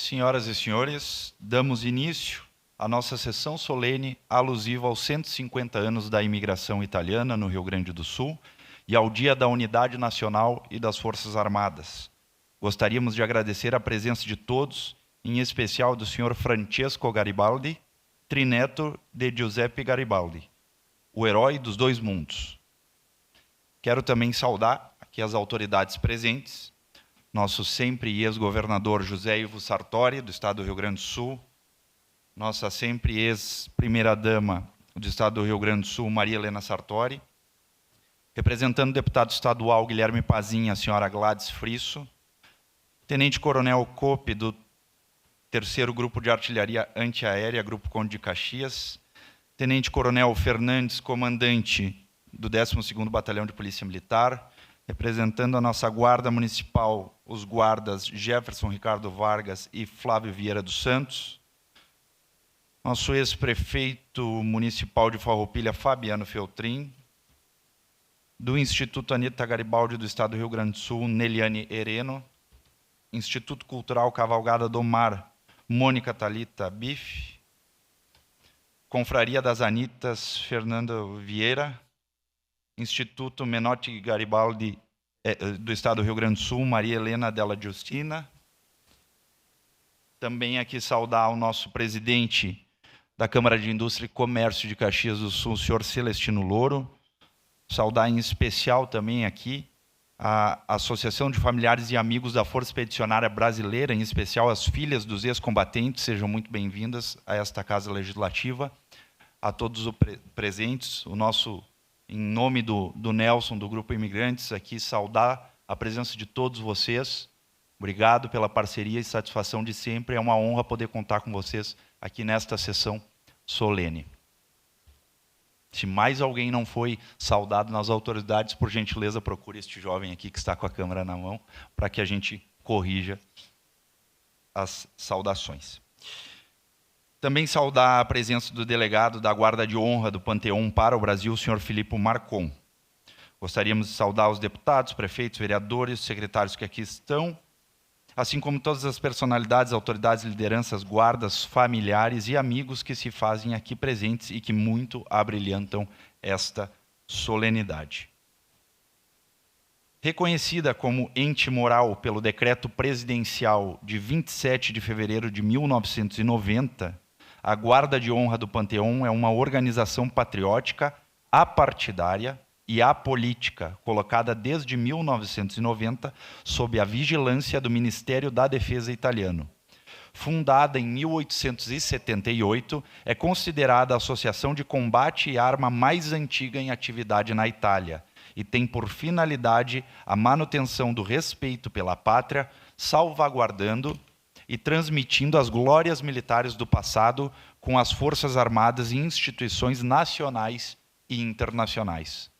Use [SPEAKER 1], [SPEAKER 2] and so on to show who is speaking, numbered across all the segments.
[SPEAKER 1] Senhoras e senhores, damos início à nossa sessão solene alusiva aos 150 anos da imigração italiana no Rio Grande do Sul e ao Dia da Unidade Nacional e das Forças Armadas. Gostaríamos de agradecer a presença de todos, em especial do senhor Francesco Garibaldi, trineto de Giuseppe Garibaldi, o herói dos dois mundos. Quero também saudar aqui as autoridades presentes, nosso sempre ex-governador José Ivo Sartori, do Estado do Rio Grande do Sul, nossa sempre ex-primeira-dama do Estado do Rio Grande do Sul, Maria Helena Sartori, representando o deputado estadual Guilherme Pazinha, a senhora Gladys Frisso, tenente-coronel Cope, do 3º Grupo de Artilharia Antiaérea, Grupo Conde de Caxias, tenente-coronel Fernandes, comandante do 12º Batalhão de Polícia Militar, representando a nossa Guarda Municipal, os guardas Jefferson Ricardo Vargas e Flávio Vieira dos Santos, nosso ex-prefeito municipal de Farroupilha, Fabiano Feltrin, do Instituto Anita Garibaldi do Estado do Rio Grande do Sul, Neliane Hereno, Instituto Cultural Cavalgada do Mar, Mônica Thalita Bife, Confraria das Anitas, Fernando Vieira, Instituto Menotti Garibaldi do Estado do Rio Grande do Sul, Maria Helena Della Justina. Também aqui saudar o nosso presidente da Câmara de Indústria e Comércio de Caxias do Sul, o senhor Celestino Louro. Saudar em especial também aqui a Associação de Familiares e Amigos da Força Expedicionária Brasileira, em especial as filhas dos ex-combatentes. Sejam muito bem-vindas a esta Casa Legislativa. A todos os presentes, o nosso, em nome do Nelson, do Grupo Imigrantes, aqui saudar a presença de todos vocês. Obrigado pela parceria e satisfação de sempre. É uma honra poder contar com vocês aqui nesta sessão solene. Se mais alguém não foi saudado nas autoridades, por gentileza, procure este jovem aqui que está com a câmera na mão, para que a gente corrija as saudações. Também saudar a presença do delegado da Guarda de Honra do Panteão para o Brasil, o senhor Filipe Marcon. Gostaríamos de saudar os deputados, prefeitos, vereadores, secretários que aqui estão, assim como todas as personalidades, autoridades, lideranças, guardas, familiares e amigos que se fazem aqui presentes e que muito abrilhantam esta solenidade. Reconhecida como ente moral pelo Decreto Presidencial de 27 de fevereiro de 1990, a Guarda de Honra do Panteão é uma organização patriótica, apartidária e apolítica, colocada desde 1990 sob a vigilância do Ministério da Defesa italiano. Fundada em 1878, é considerada a associação de combate e arma mais antiga em atividade na Itália e tem por finalidade a manutenção do respeito pela pátria, salvaguardando e transmitindo as glórias militares do passado com as Forças Armadas e instituições nacionais e internacionais.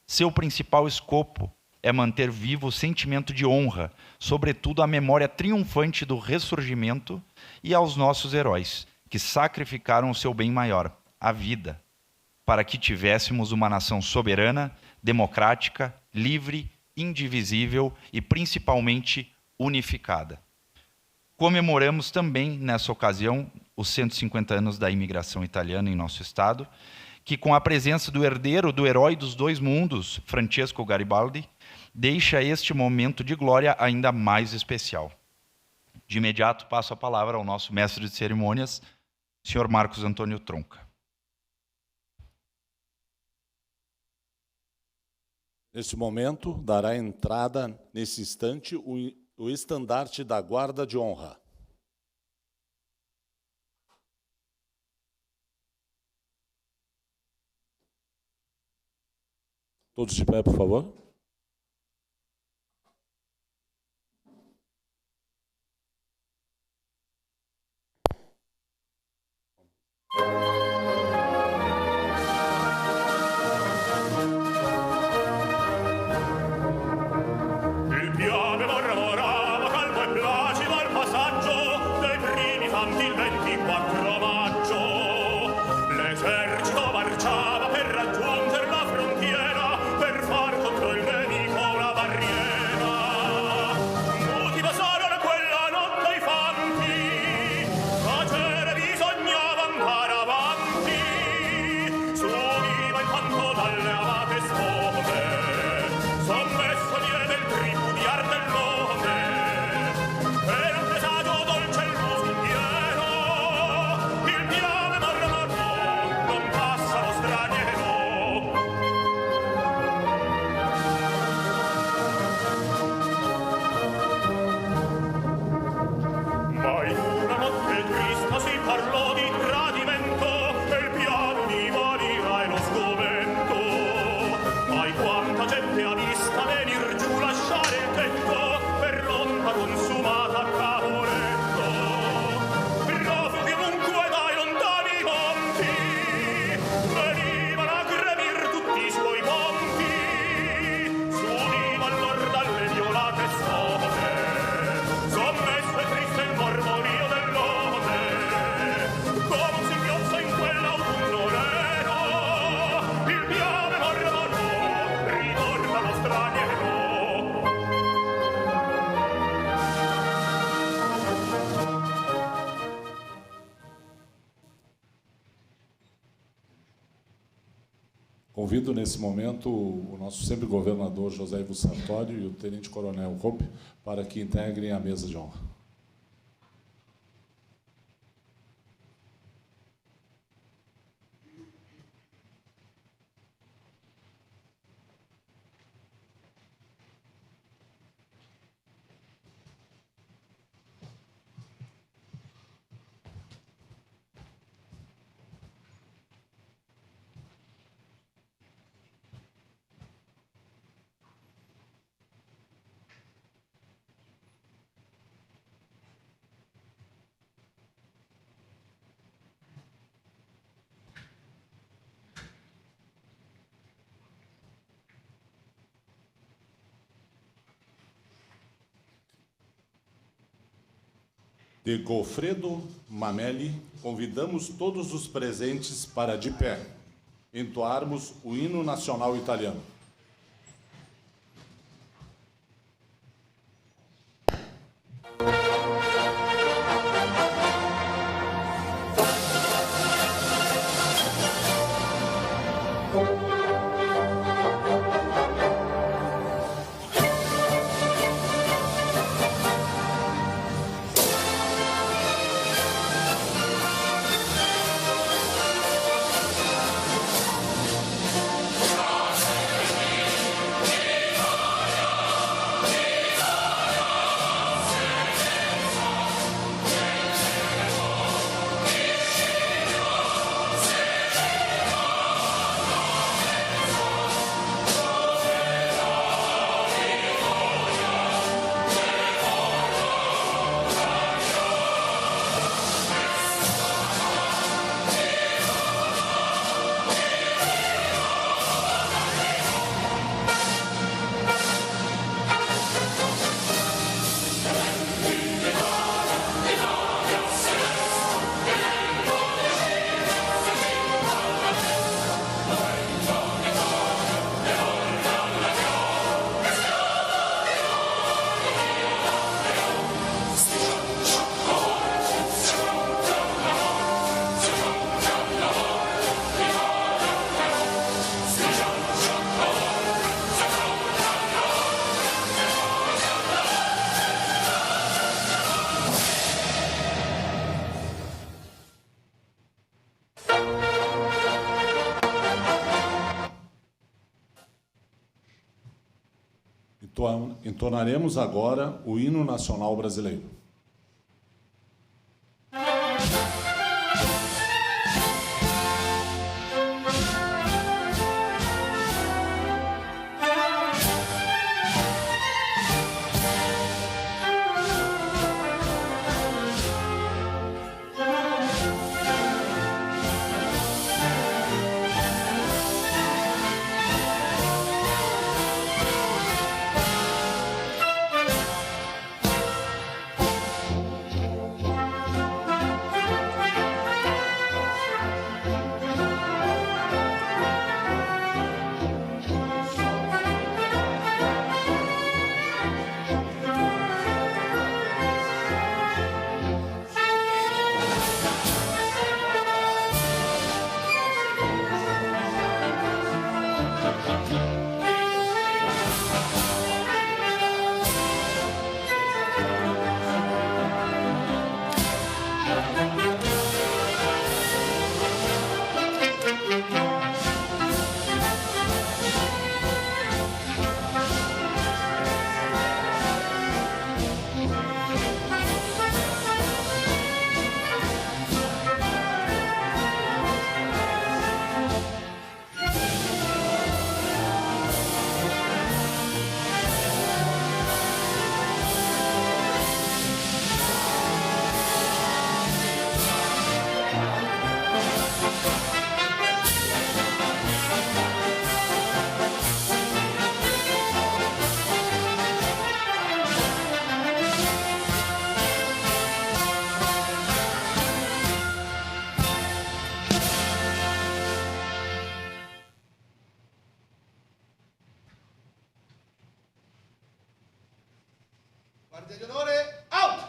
[SPEAKER 1] Seu principal escopo é manter vivo o sentimento de honra, sobretudo a memória triunfante do ressurgimento e aos nossos heróis, que sacrificaram o seu bem maior, a vida, para que tivéssemos uma nação soberana, democrática, livre, indivisível e principalmente unificada. Comemoramos também, nessa ocasião, os 150 anos da imigração italiana em nosso estado, que com a presença do herdeiro do herói dos dois mundos, Francesco Garibaldi, deixa este momento de glória ainda mais especial. De imediato, passo a palavra ao nosso mestre de cerimônias, senhor Marcos Antônio Tronca.
[SPEAKER 2] Neste momento, dará entrada, nesse instante, o estandarte da Guarda de Honra. Todos de pé, por favor.
[SPEAKER 3] L'esercito marciava per raggiungere la frontiera, per far contro il
[SPEAKER 2] Convido, nesse momento, o nosso sempre governador José Ivo Sartório e o tenente-coronel Hope para que integrem a mesa de honra. De Goffredo Mameli, convidamos todos os presentes para, de pé, entoarmos o hino nacional italiano. Entonaremos agora o hino nacional brasileiro.
[SPEAKER 3] Guardia di onore, out!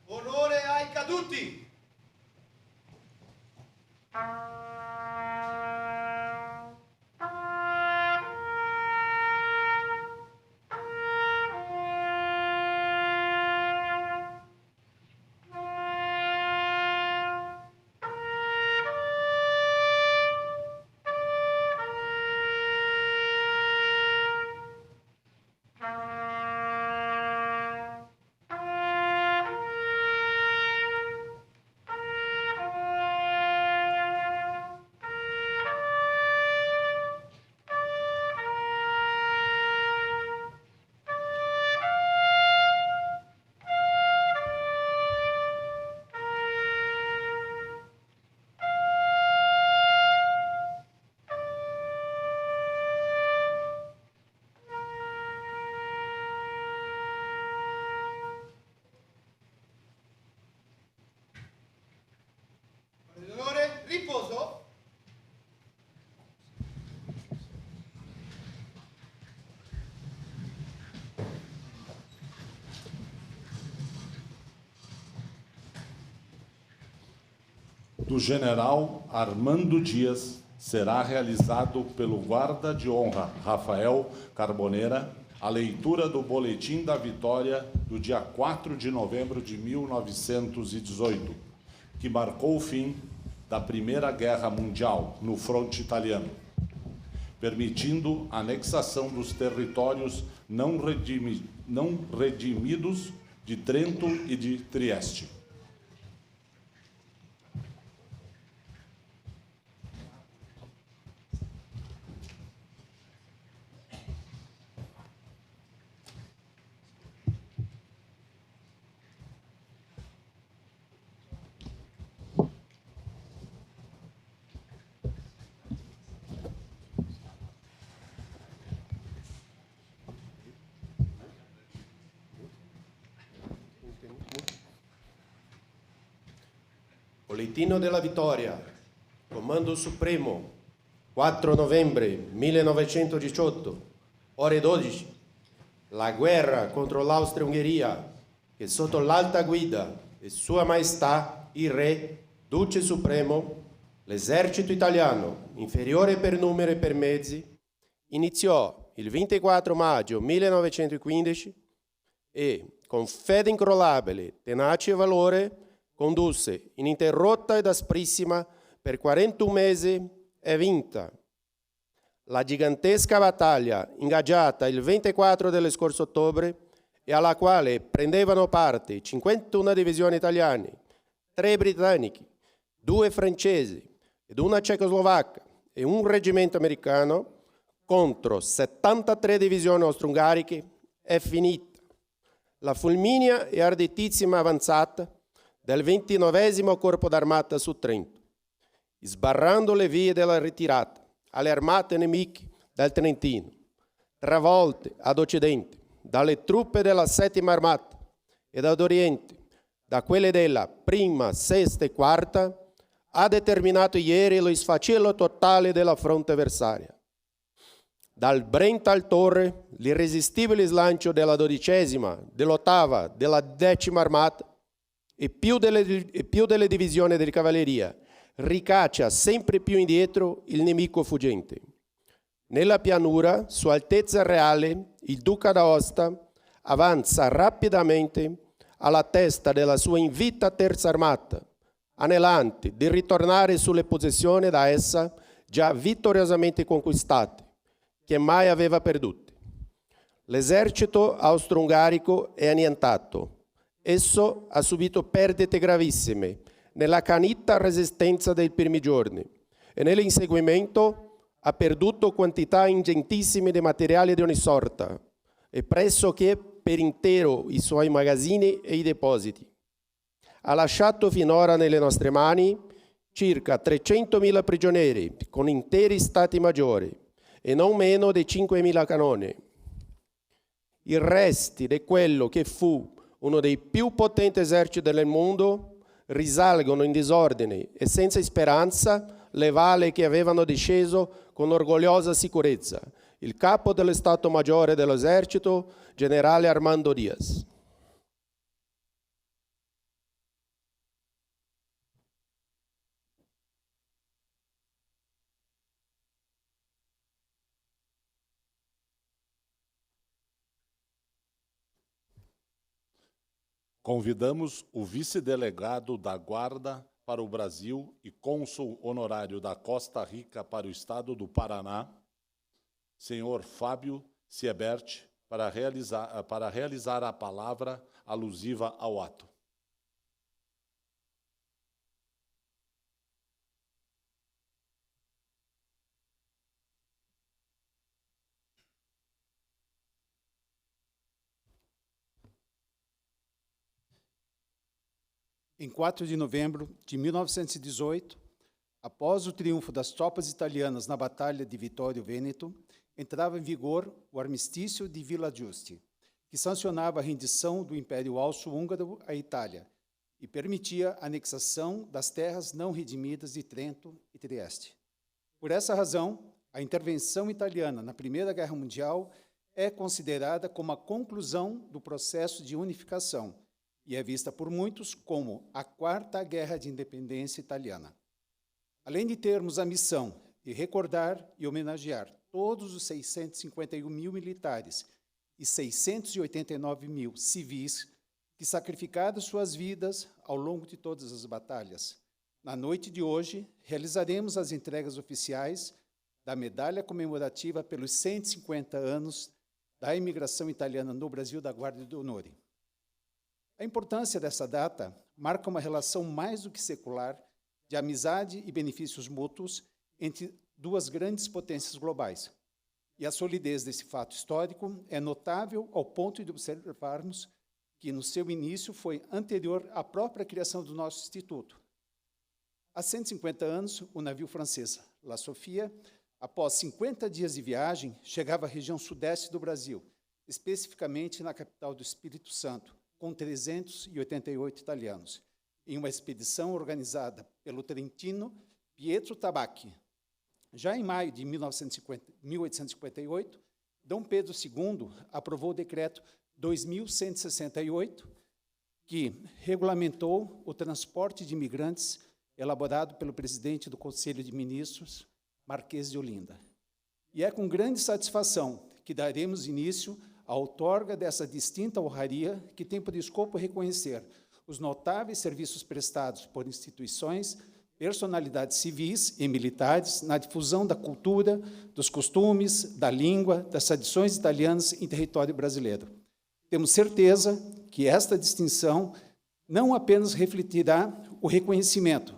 [SPEAKER 3] Onore ai caduti!
[SPEAKER 2] do general Armando Dias será realizado pelo guarda de honra Rafael Carboneira a leitura do Boletim da Vitória do dia 4 de novembro de 1918, que marcou o fim da Primeira Guerra Mundial no fronte italiano, permitindo a anexação dos territórios não redimidos de Trento e de Trieste.
[SPEAKER 4] Bolettino della Vittoria, Comando Supremo, 4 novembre 1918, ore 12. La guerra contro l'Austria-Ungheria, che sotto l'alta guida di Sua Maestà il Re, Duce Supremo, l'esercito italiano, inferiore per numero e per mezzi, iniziò il 24 maggio 1915 e, con fede incrollabile, tenace e valore, condusse ininterrotta ed asprissima per 41 mesi e vinta la gigantesca battaglia ingaggiata il 24 dello scorso ottobre e alla quale prendevano parte 51 divisioni italiane, 3 britanniche, 2 francesi ed una cecoslovacca e un reggimento americano contro 73 divisioni austro-ungariche, è finita la fulminea e arditissima avanzata del 29° Corpo d'Armata su Trento, sbarrando le vie della ritirata alle armate nemiche del Trentino, travolte ad occidente dalle truppe della 7ª Armata ed ad oriente da quelle della 1ª, 6ª e 4ª, ha determinato ieri lo sfacelo totale della fronte avversaria. Dal Brent al Torre, l'irresistibile slancio della 12ª, dell'8ª, della 10ª Armata e più delle divisioni di cavalleria ricaccia sempre più indietro il nemico fuggente. Nella pianura, su altezza reale, il Duca d'Aosta avanza rapidamente alla testa della sua invita Terza Armata, anelante di ritornare sulle posizioni da essa già vittoriosamente conquistate, che mai aveva perdute. L'esercito austro-ungarico è annientato. Esso ha subito perdite gravissime nell'accanita resistenza dei primi giorni e nell'inseguimento ha perduto quantità ingentissime di materiali di ogni sorta e pressoché per intero i suoi magazzini e i depositi. Ha lasciato finora nelle nostre mani circa 300.000 prigionieri con interi stati maggiori e non meno di 5.000 canoni. I resti di quello che fu uno dei più potenti eserciti del mondo risalgono in disordine e senza speranza le valle che avevano disceso con orgogliosa sicurezza il capo dello Stato Maggiore dell'esercito, generale Armando Dias.
[SPEAKER 2] Convidamos o vice-delegado da Guarda para o Brasil e cônsul honorário da Costa Rica para o Estado do Paraná, senhor Fábio Siebert, para realizar a palavra alusiva ao ato.
[SPEAKER 5] Em 4 de novembro de 1918, após o triunfo das tropas italianas na Batalha de Vittorio Veneto, entrava em vigor o Armistício de Villa Giusti, que sancionava a rendição do Império Austro-Húngaro à Itália e permitia a anexação das terras não redimidas de Trento e Trieste. Por essa razão, a intervenção italiana na Primeira Guerra Mundial é considerada como a conclusão do processo de unificação e é vista por muitos como a Quarta Guerra de Independência Italiana. Além de termos a missão de recordar e homenagear todos os 651 mil militares e 689 mil civis que sacrificaram suas vidas ao longo de todas as batalhas, na noite de hoje, realizaremos as entregas oficiais da medalha comemorativa pelos 150 anos da imigração italiana no Brasil da Guarda de Onore. A importância dessa data marca uma relação mais do que secular de amizade e benefícios mútuos entre duas grandes potências globais. E a solidez desse fato histórico é notável ao ponto de observarmos que, no seu início, foi anterior à própria criação do nosso Instituto. Há 150 anos, o navio francês La Sofia, após 50 dias de viagem, chegava à região sudeste do Brasil, especificamente na capital do Espírito Santo, com 388 italianos, em uma expedição organizada pelo trentino Pietro Tabacchi. Já em maio de 1858, Dom Pedro II aprovou o decreto 2168, que regulamentou o transporte de imigrantes elaborado pelo presidente do Conselho de Ministros, Marquês de Olinda. E é com grande satisfação que daremos início à outorga dessa distinta honraria que tem por escopo reconhecer os notáveis serviços prestados por instituições, personalidades civis e militares na difusão da cultura, dos costumes, da língua, das tradições italianas em território brasileiro. Temos certeza que esta distinção não apenas refletirá o reconhecimento,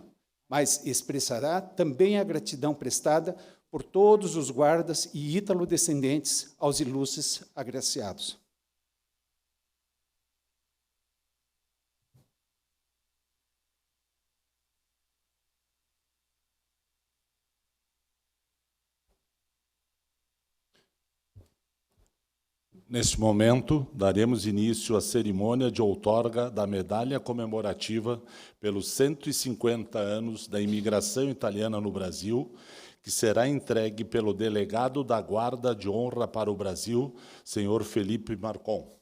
[SPEAKER 5] mas expressará também a gratidão prestada por todos os guardas e ítalo-descendentes aos ilustres agraciados.
[SPEAKER 2] Neste momento, daremos início à cerimônia de outorga da medalha comemorativa pelos 150 anos da imigração italiana no Brasil, que será entregue pelo delegado da Guarda de Honra para o Brasil, senhor Felipe Marcon,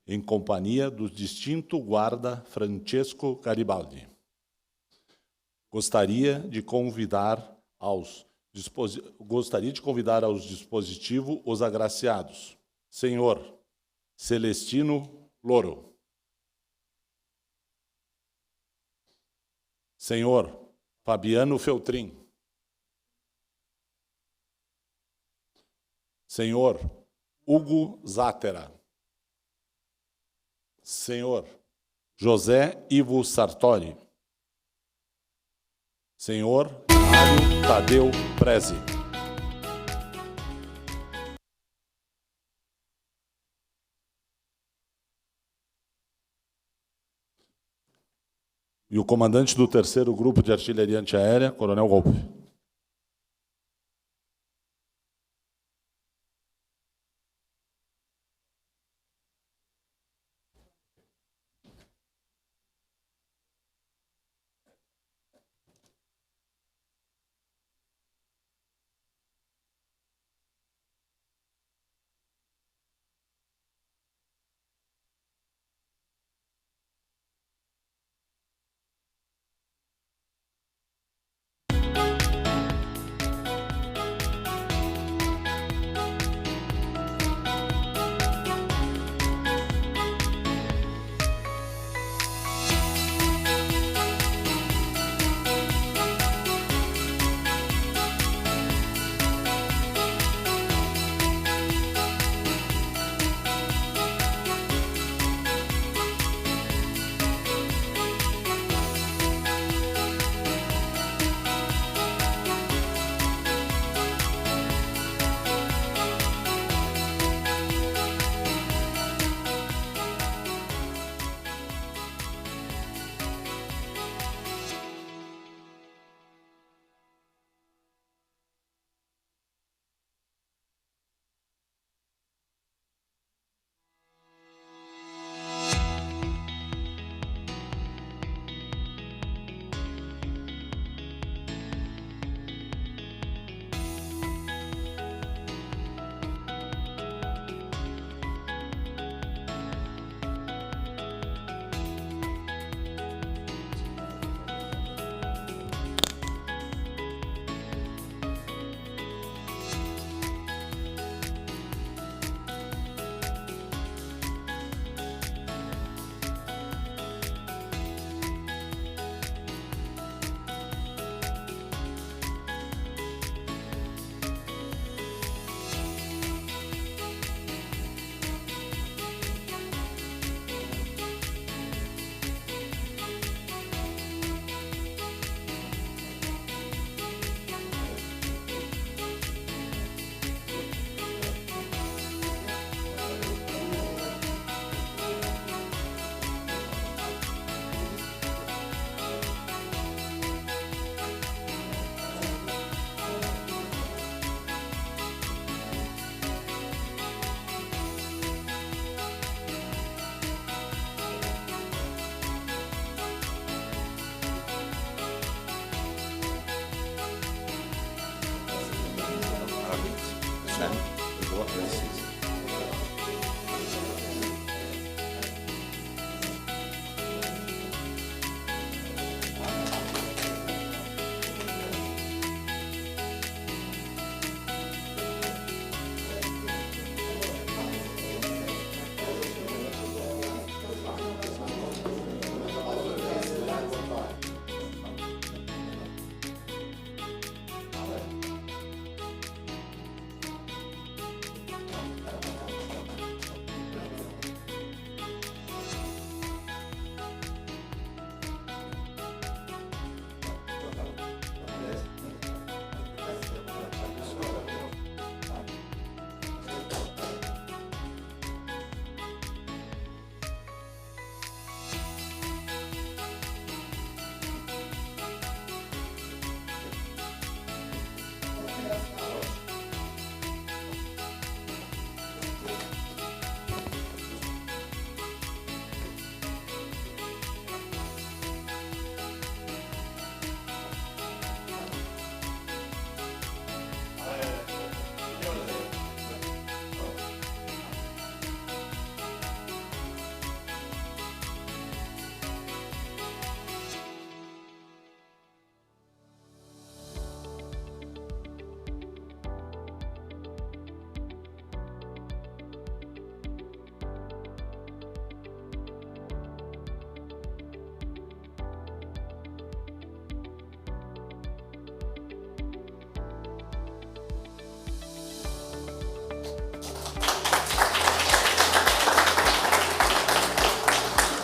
[SPEAKER 2] em companhia do distinto guarda Francesco Garibaldi. Gostaria de convidar aos dispositivos os agraciados. Senhor Celestino Loro. Senhor Fabiano Feltrin. Senhor Hugo Zátera. Senhor José Ivo Sartori. Senhor Mário Tadeu Prezi. E o comandante do 3º Grupo de Artilharia Antiaérea, Coronel Golpe.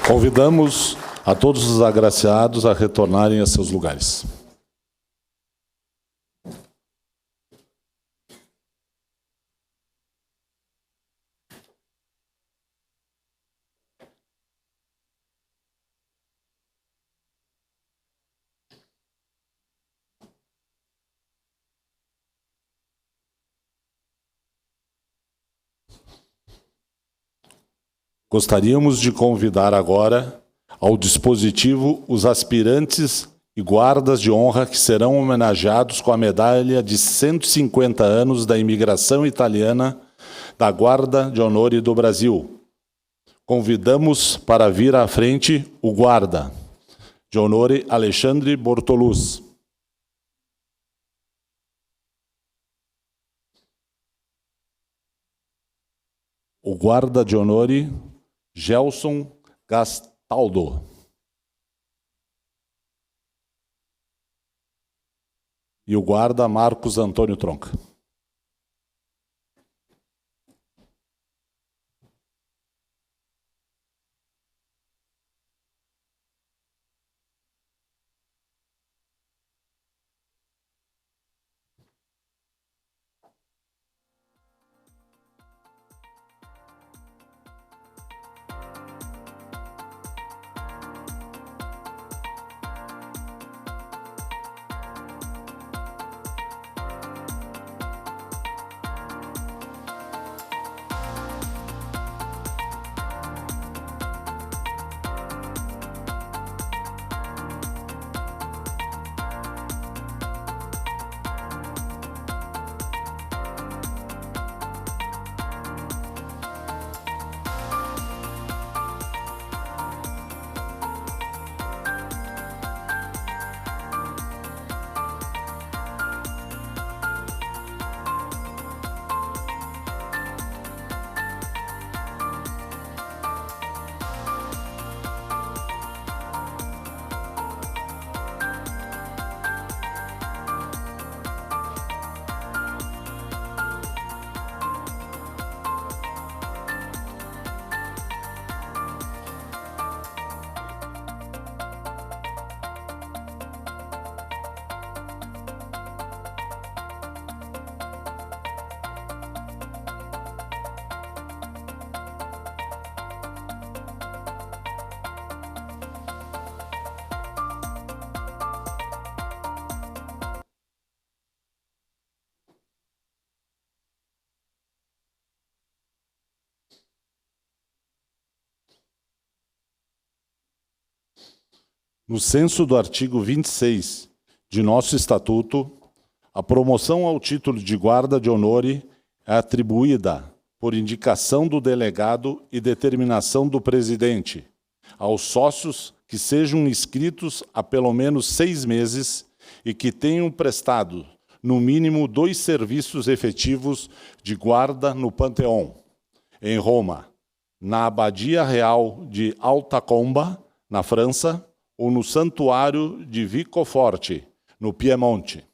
[SPEAKER 2] Convidamos a todos os agraciados a retornarem a seus lugares. Gostaríamos de convidar agora ao dispositivo os aspirantes e guardas de honra que serão homenageados com a medalha de 150 anos da imigração italiana da Guarda de Onore do Brasil. Convidamos para vir à frente o guarda de honore Alexandre Bortolus. O guarda de honore Gelson Gastaldo. E o guarda Marcos Antônio Tronca. No senso do artigo 26 de nosso Estatuto, a promoção ao título de guarda de honore é atribuída, por indicação do delegado e determinação do presidente, aos sócios que sejam inscritos há pelo menos 6 meses e que tenham prestado, no mínimo, 2 serviços efetivos de guarda no Panteão, em Roma, na Abadia Real de Alta Comba, na França, ou no Santuário de Vicoforte, no Piemonte.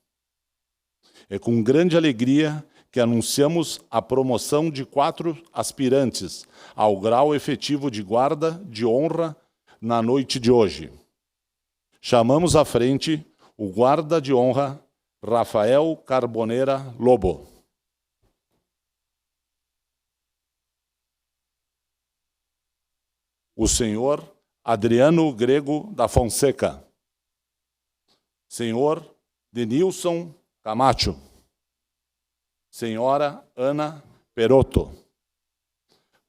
[SPEAKER 2] É com grande alegria que anunciamos a promoção de 4 aspirantes ao grau efetivo de guarda de honra na noite de hoje. Chamamos à frente o guarda de honra Rafael Carboneira Lobo. O senhor Adriano Grego da Fonseca. Senhor Denilson Camacho. Senhora Ana Perotto.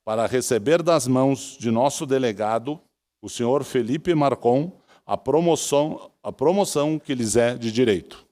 [SPEAKER 2] Para receber das mãos de nosso delegado, o senhor Felipe Marcon, a promoção que lhes é de direito.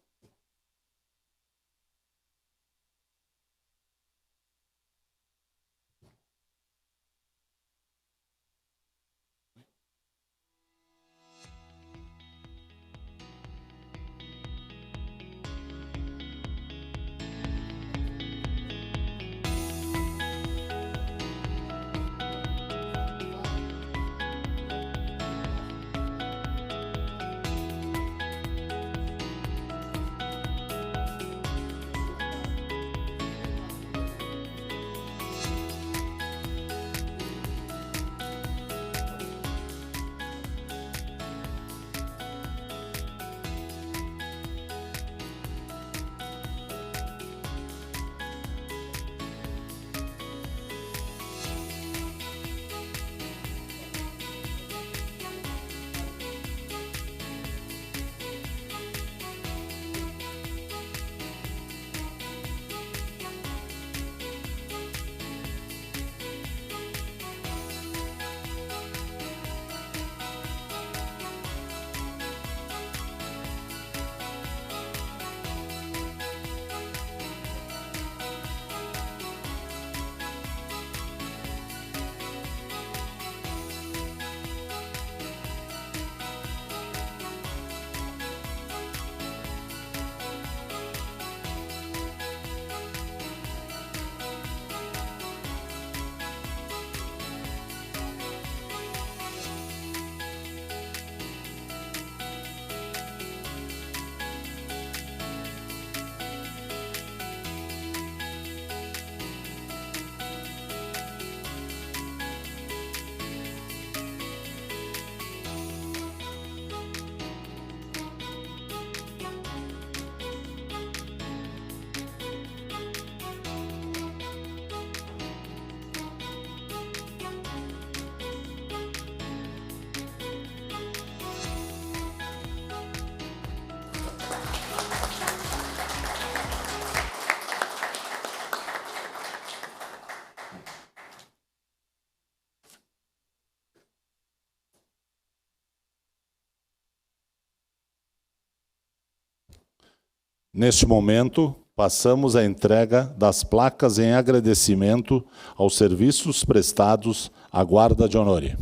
[SPEAKER 2] Neste momento, passamos à entrega das placas em agradecimento aos serviços prestados à Guarda de Honor.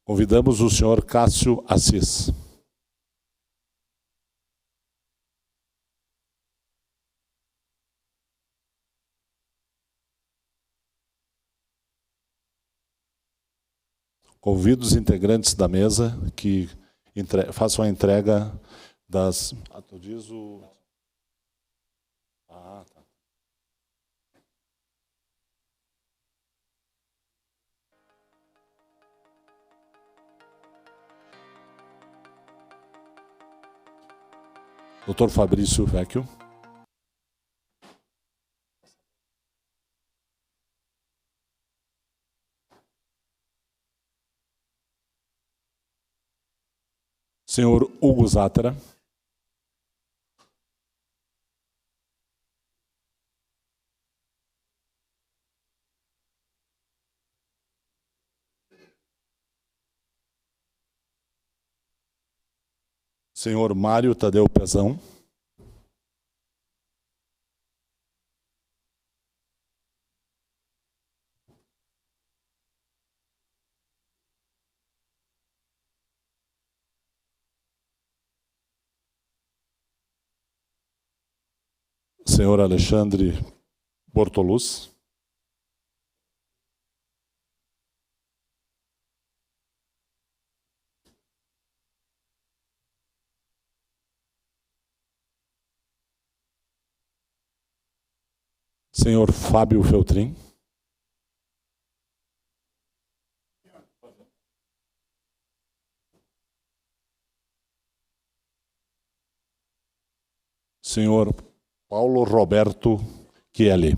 [SPEAKER 2] Convidamos o senhor Cássio Assis. Convido os integrantes da mesa que façam a entrega das... tá. Dr. Fabrício Vecchio. Senhor Hugo Zátera. Senhor Mário Tadeu Pezão. Senhor Alexandre Bortoluz. Senhor Fábio Feltrin. Senhor Paulo Roberto Chieli.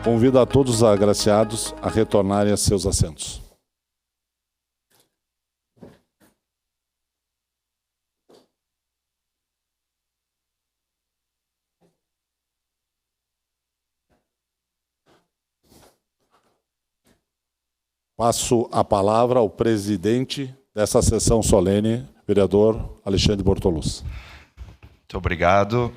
[SPEAKER 2] Convido a todos os agraciados a retornarem a seus assentos. Passo a palavra ao presidente dessa sessão solene, vereador Alexandre Bortoluz.
[SPEAKER 1] Muito obrigado.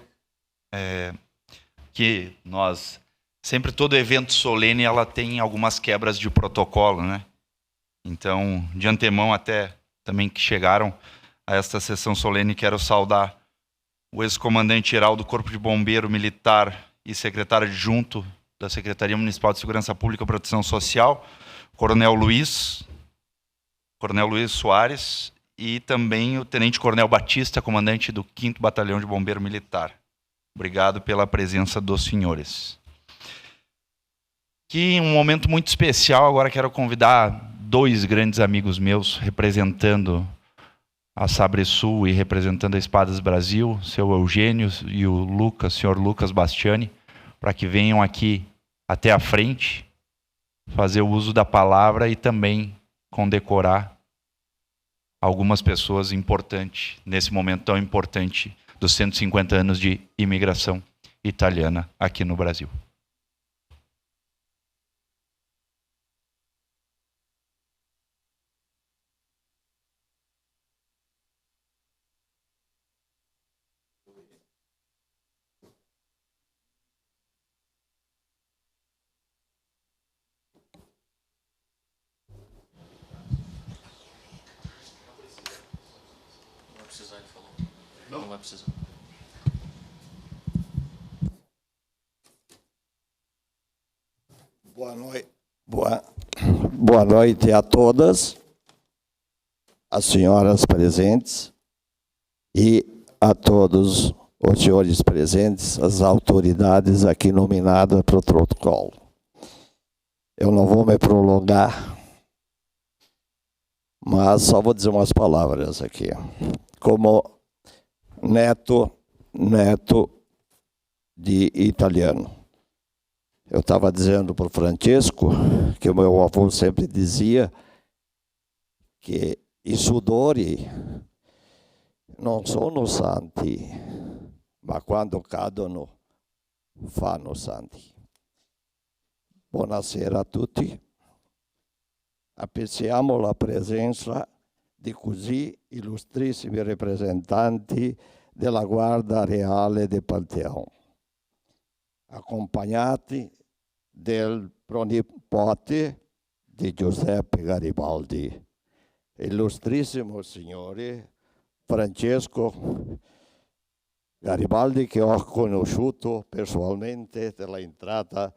[SPEAKER 1] Que nós... Sempre todo evento solene ela tem algumas quebras de protocolo, né? Então, de antemão até também que chegaram a esta sessão solene, quero saudar o ex-comandante-geral do Corpo de Bombeiro Militar e secretário adjunto da Secretaria Municipal de Segurança Pública e Proteção Social, Coronel Luiz Soares, e também o Tenente Coronel Batista, comandante do 5º Batalhão de Bombeiro Militar. Obrigado pela presença dos senhores. Que um momento muito especial, agora quero convidar 2 grandes amigos meus, representando a Sabresul e representando a Espadas Brasil, o seu Eugênio e o senhor Lucas Bastiani, para que venham aqui até a frente, fazer o uso da palavra e também condecorar algumas pessoas importantes, nesse momento tão importante dos 150 anos de imigração italiana aqui no Brasil.
[SPEAKER 6] precisar, ele falou. Não vai precisar.
[SPEAKER 7] Boa noite. Boa noite a todas, as senhoras presentes e a todos os senhores presentes, as autoridades aqui nominadas para o protocolo. Eu não vou me prolongar, mas só vou dizer umas palavras aqui. Como neto de italiano. Eu estava dizendo para o Francesco que o meu avô sempre dizia que i sudori non sono santi, ma quando cadono fanno santi. Buonasera a tutti. Apprezziamo la presenza di così illustrissimi rappresentanti della Guardia Reale del Pantheon, accompagnati del pronipote di Giuseppe Garibaldi, illustrissimo signore Francesco Garibaldi, che ho conosciuto personalmente dall'entrata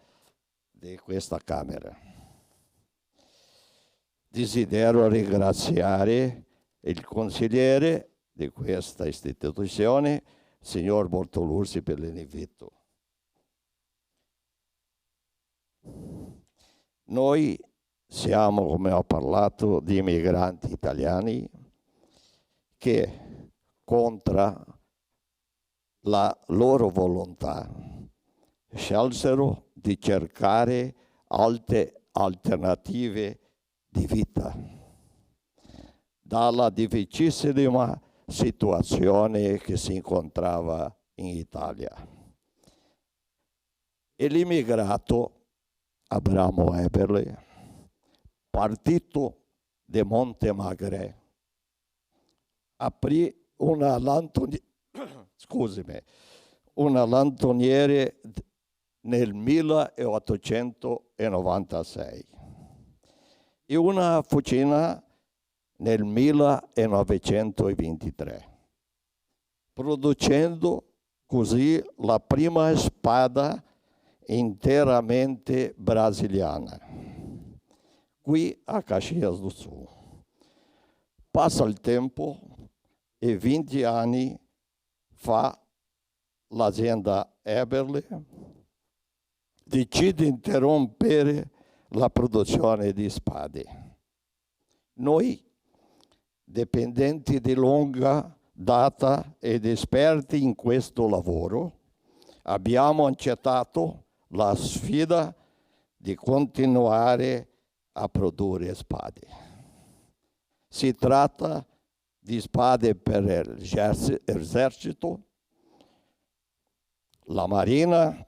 [SPEAKER 7] di questa Camera. Desidero ringraziare il consigliere di questa istituzione, signor Bortoluzzi, per l'invito. Noi siamo, come ho parlato, di immigranti italiani che, contro la loro volontà, scelsero di cercare altre alternative di vita dalla difficilissima situazione che si incontrava in Italia. E l'immigrato Abramo Eberle, partito da Montemagre, aprì una lantoniere nel 1896 e una officina nel 1923, producendo così la prima spada interamente brasiliana, qui a Caxias do Sul. Passa il tempo e 20 anni fa l'azienda Eberle decide di interrompere la produzione di spade. Noi, dipendenti di lunga data ed esperti in questo lavoro, abbiamo accettato la sfida di continuare a produrre spade. Si tratta di spade per l'esercito, la marina,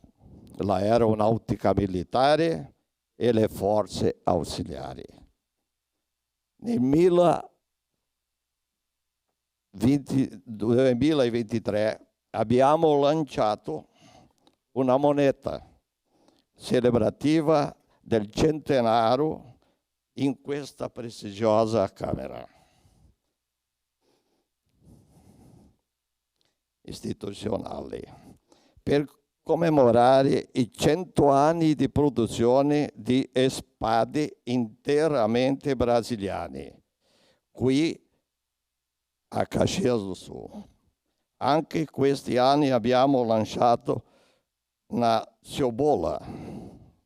[SPEAKER 7] l'aeronautica militare e le forze ausiliari. Nel 2023 abbiamo lanciato una moneta celebrativa del centenario in questa prestigiosa Camera istituzionale per commemorare i 100 anni di produzione di spade interamente brasiliane qui a Caxias do Sul. Anche questi anni abbiamo lanciato una sciabola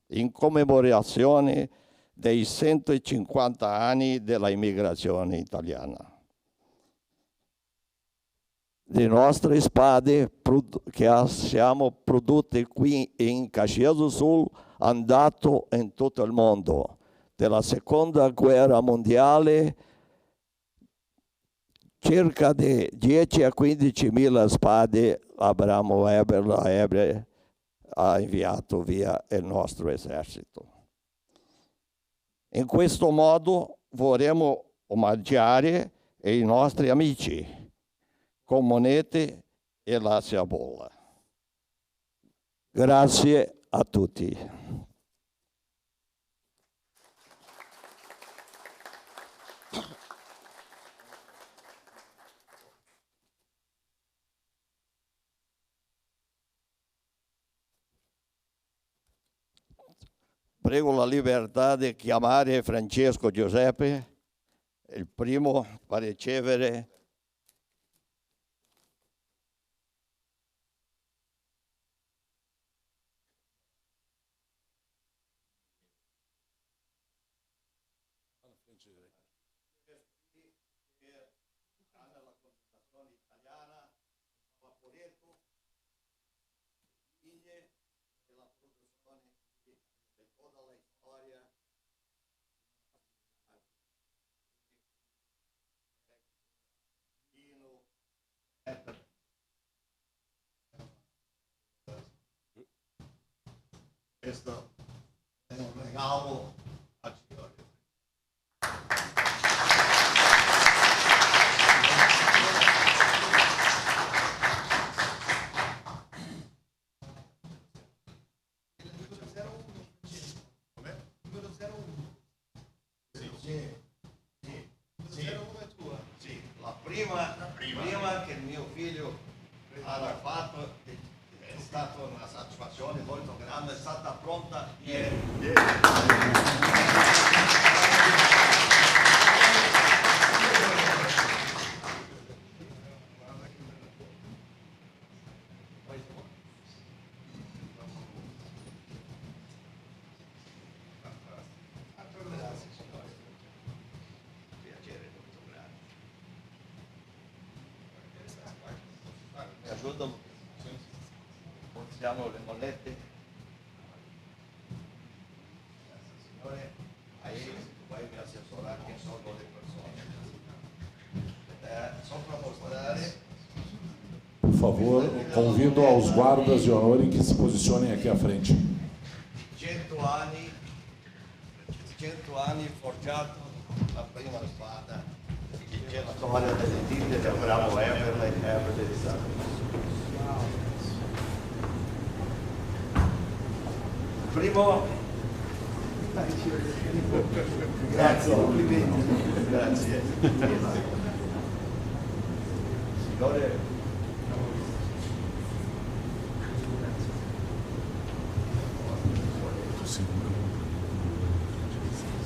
[SPEAKER 7] in commemorazione dei 150 anni della immigrazione italiana. Le nostre spade che siamo prodotte qui in Caxias do Sul hanno andato in tutto il mondo. Della seconda guerra mondiale circa di 10 a 15 mila spade Abramo Eberle ha inviato via il nostro esercito. In questo modo vorremmo omaggiare i nostri amici con monete e la sciabola. Grazie a tutti. prego la libertà di chiamare Francesco Giuseppe, il primo, per ricevere
[SPEAKER 3] Questo è un regalo a Giorgio. Numero 01. Sì, è tua. Sì, la prima che mio figlio ha fatto è stata una soddisfazione molto grande, è stata pronta ieri. Piacere molto grande. Mi aiuta? Portiamo le mollette. Signore, vai a assessorare che sono le persone. Sopra mostrare.
[SPEAKER 2] Por favor, convido aos guardas de honor que se posicionem aqui à frente.
[SPEAKER 3] 100 anni forgiato la prima spada. C'è la storia delle tinte del bravo Everly di Santos. Primo, grazie, complimenti. Grazie. Signore,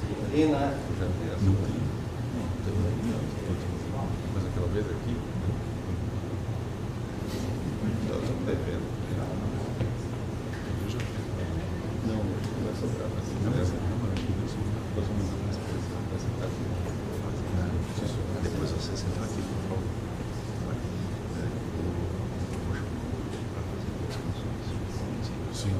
[SPEAKER 3] signorina,
[SPEAKER 8] Mas aquela vez aqui, não depende. Eu já fiz. Não, não vai sobrar, mas se essa câmara aqui, nós vamos sentar aqui. Depois você sentar aqui, por favor. Sim.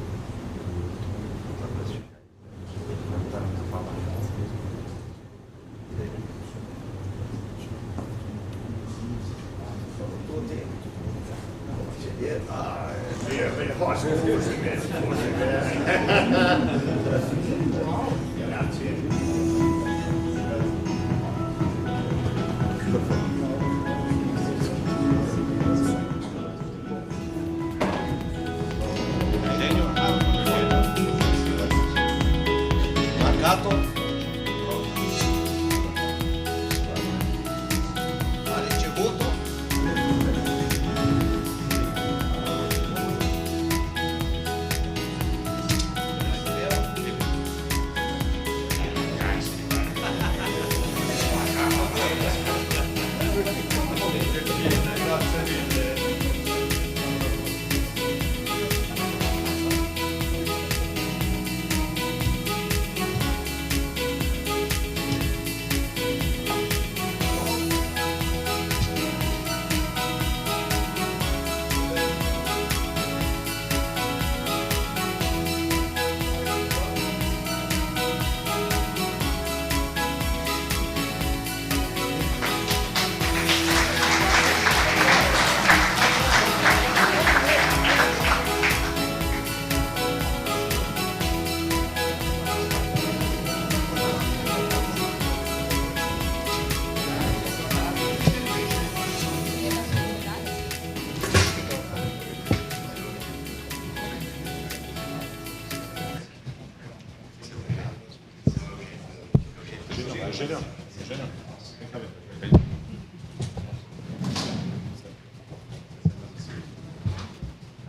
[SPEAKER 3] Marcato. Ha ricevuto.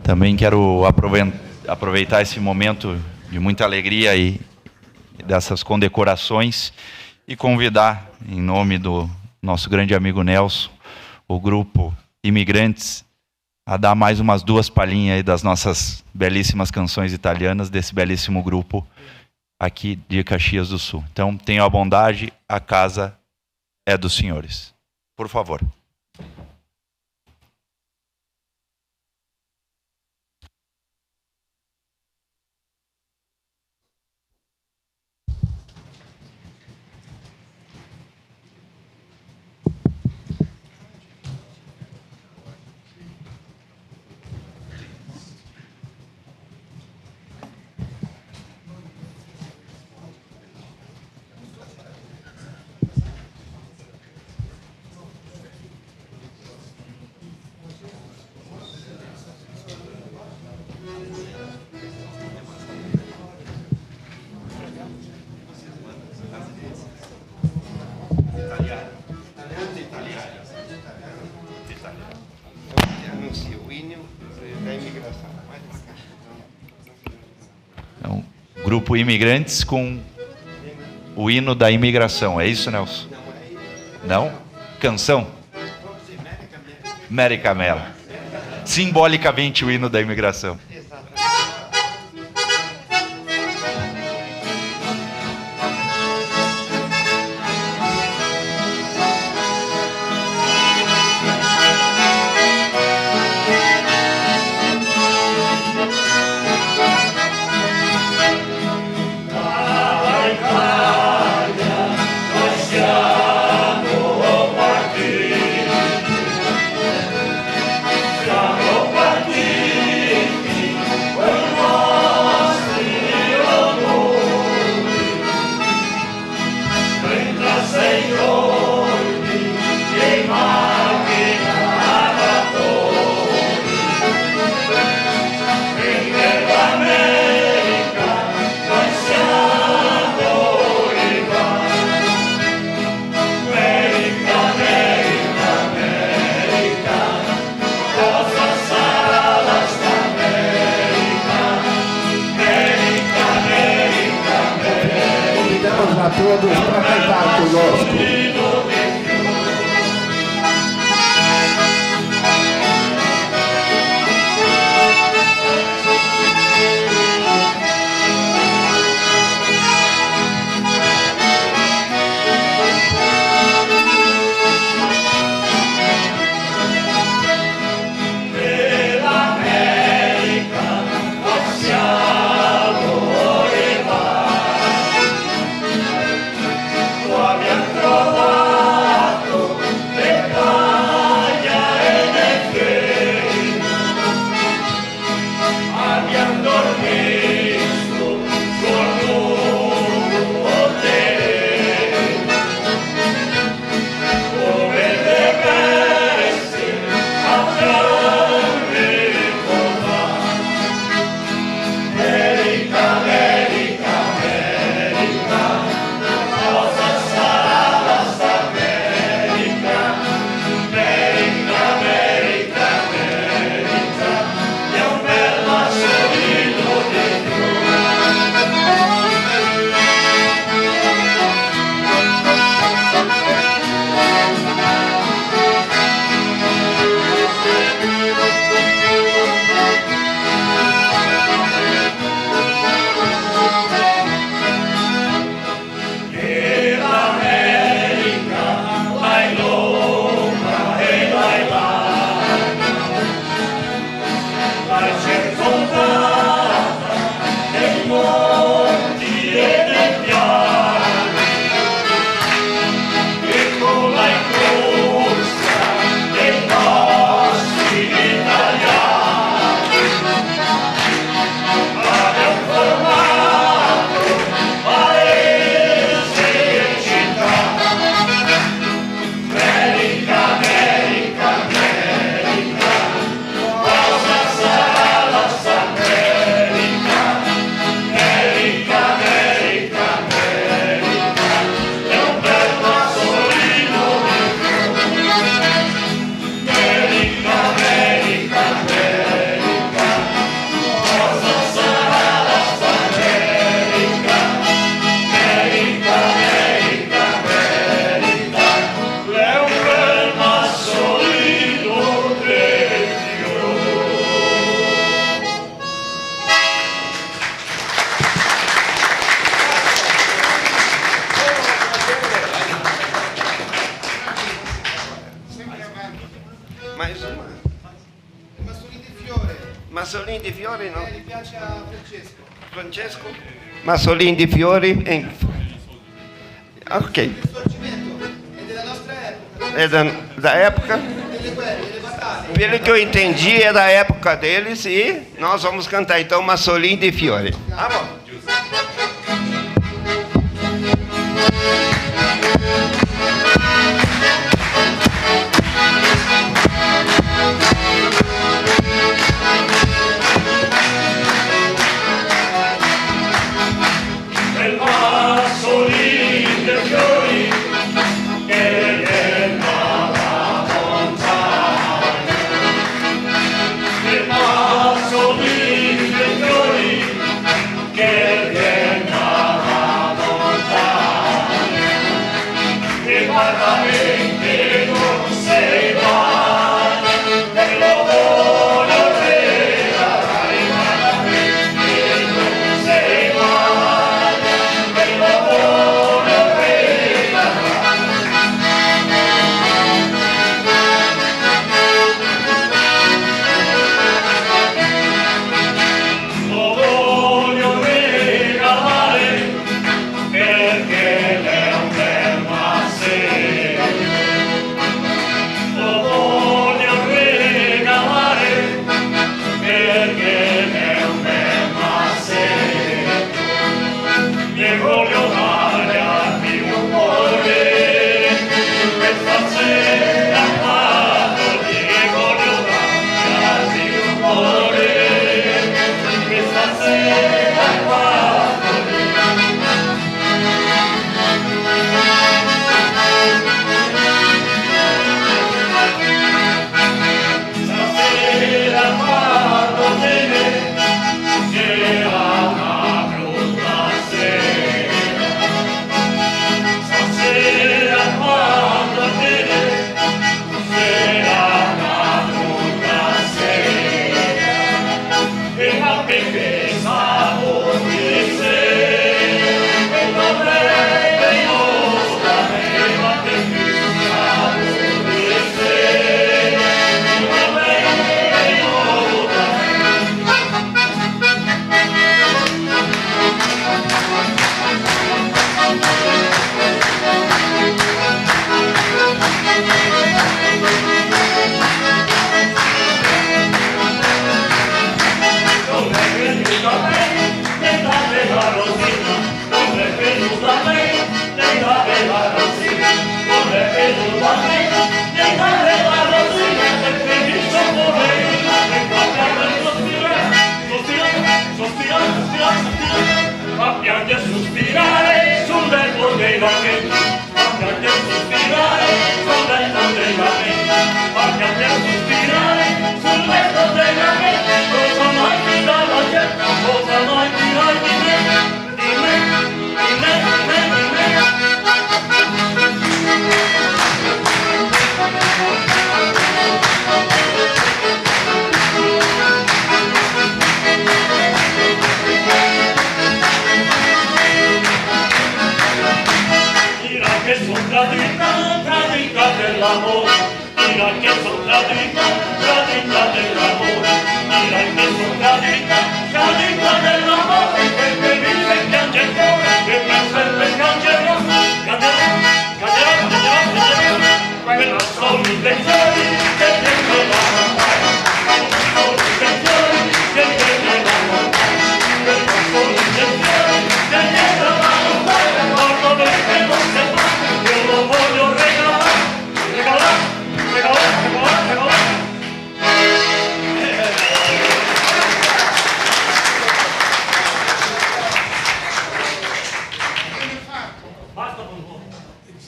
[SPEAKER 1] Também quero aproveitar esse momento de muita alegria dessas condecorações e convidar, em nome do nosso grande amigo Nelson, o grupo Imigrantes, a dar mais umas 2 palhinhas aí das nossas belíssimas canções italianas, desse belíssimo grupo aqui de Caxias do Sul. Então, tenham a bondade, a casa é dos senhores. Por favor. Então, grupo Imigrantes com o hino da imigração. É isso, Nelson? Não? Canção? América Mela. Simbolicamente o hino da imigração.
[SPEAKER 9] A todos para cantar conosco.
[SPEAKER 3] Massolini di fiori, no?
[SPEAKER 10] Gli piace a Francesco.
[SPEAKER 3] Francesco? Massolini di fiori. Ok.
[SPEAKER 10] Il risorgimento è della nostra epoca.
[SPEAKER 3] É da época?
[SPEAKER 10] Delle guerre, delle battaglie.
[SPEAKER 3] Pelo que eu entendi, é da época deles e nós vamos cantar então Massolini di fiori. Ah, bom.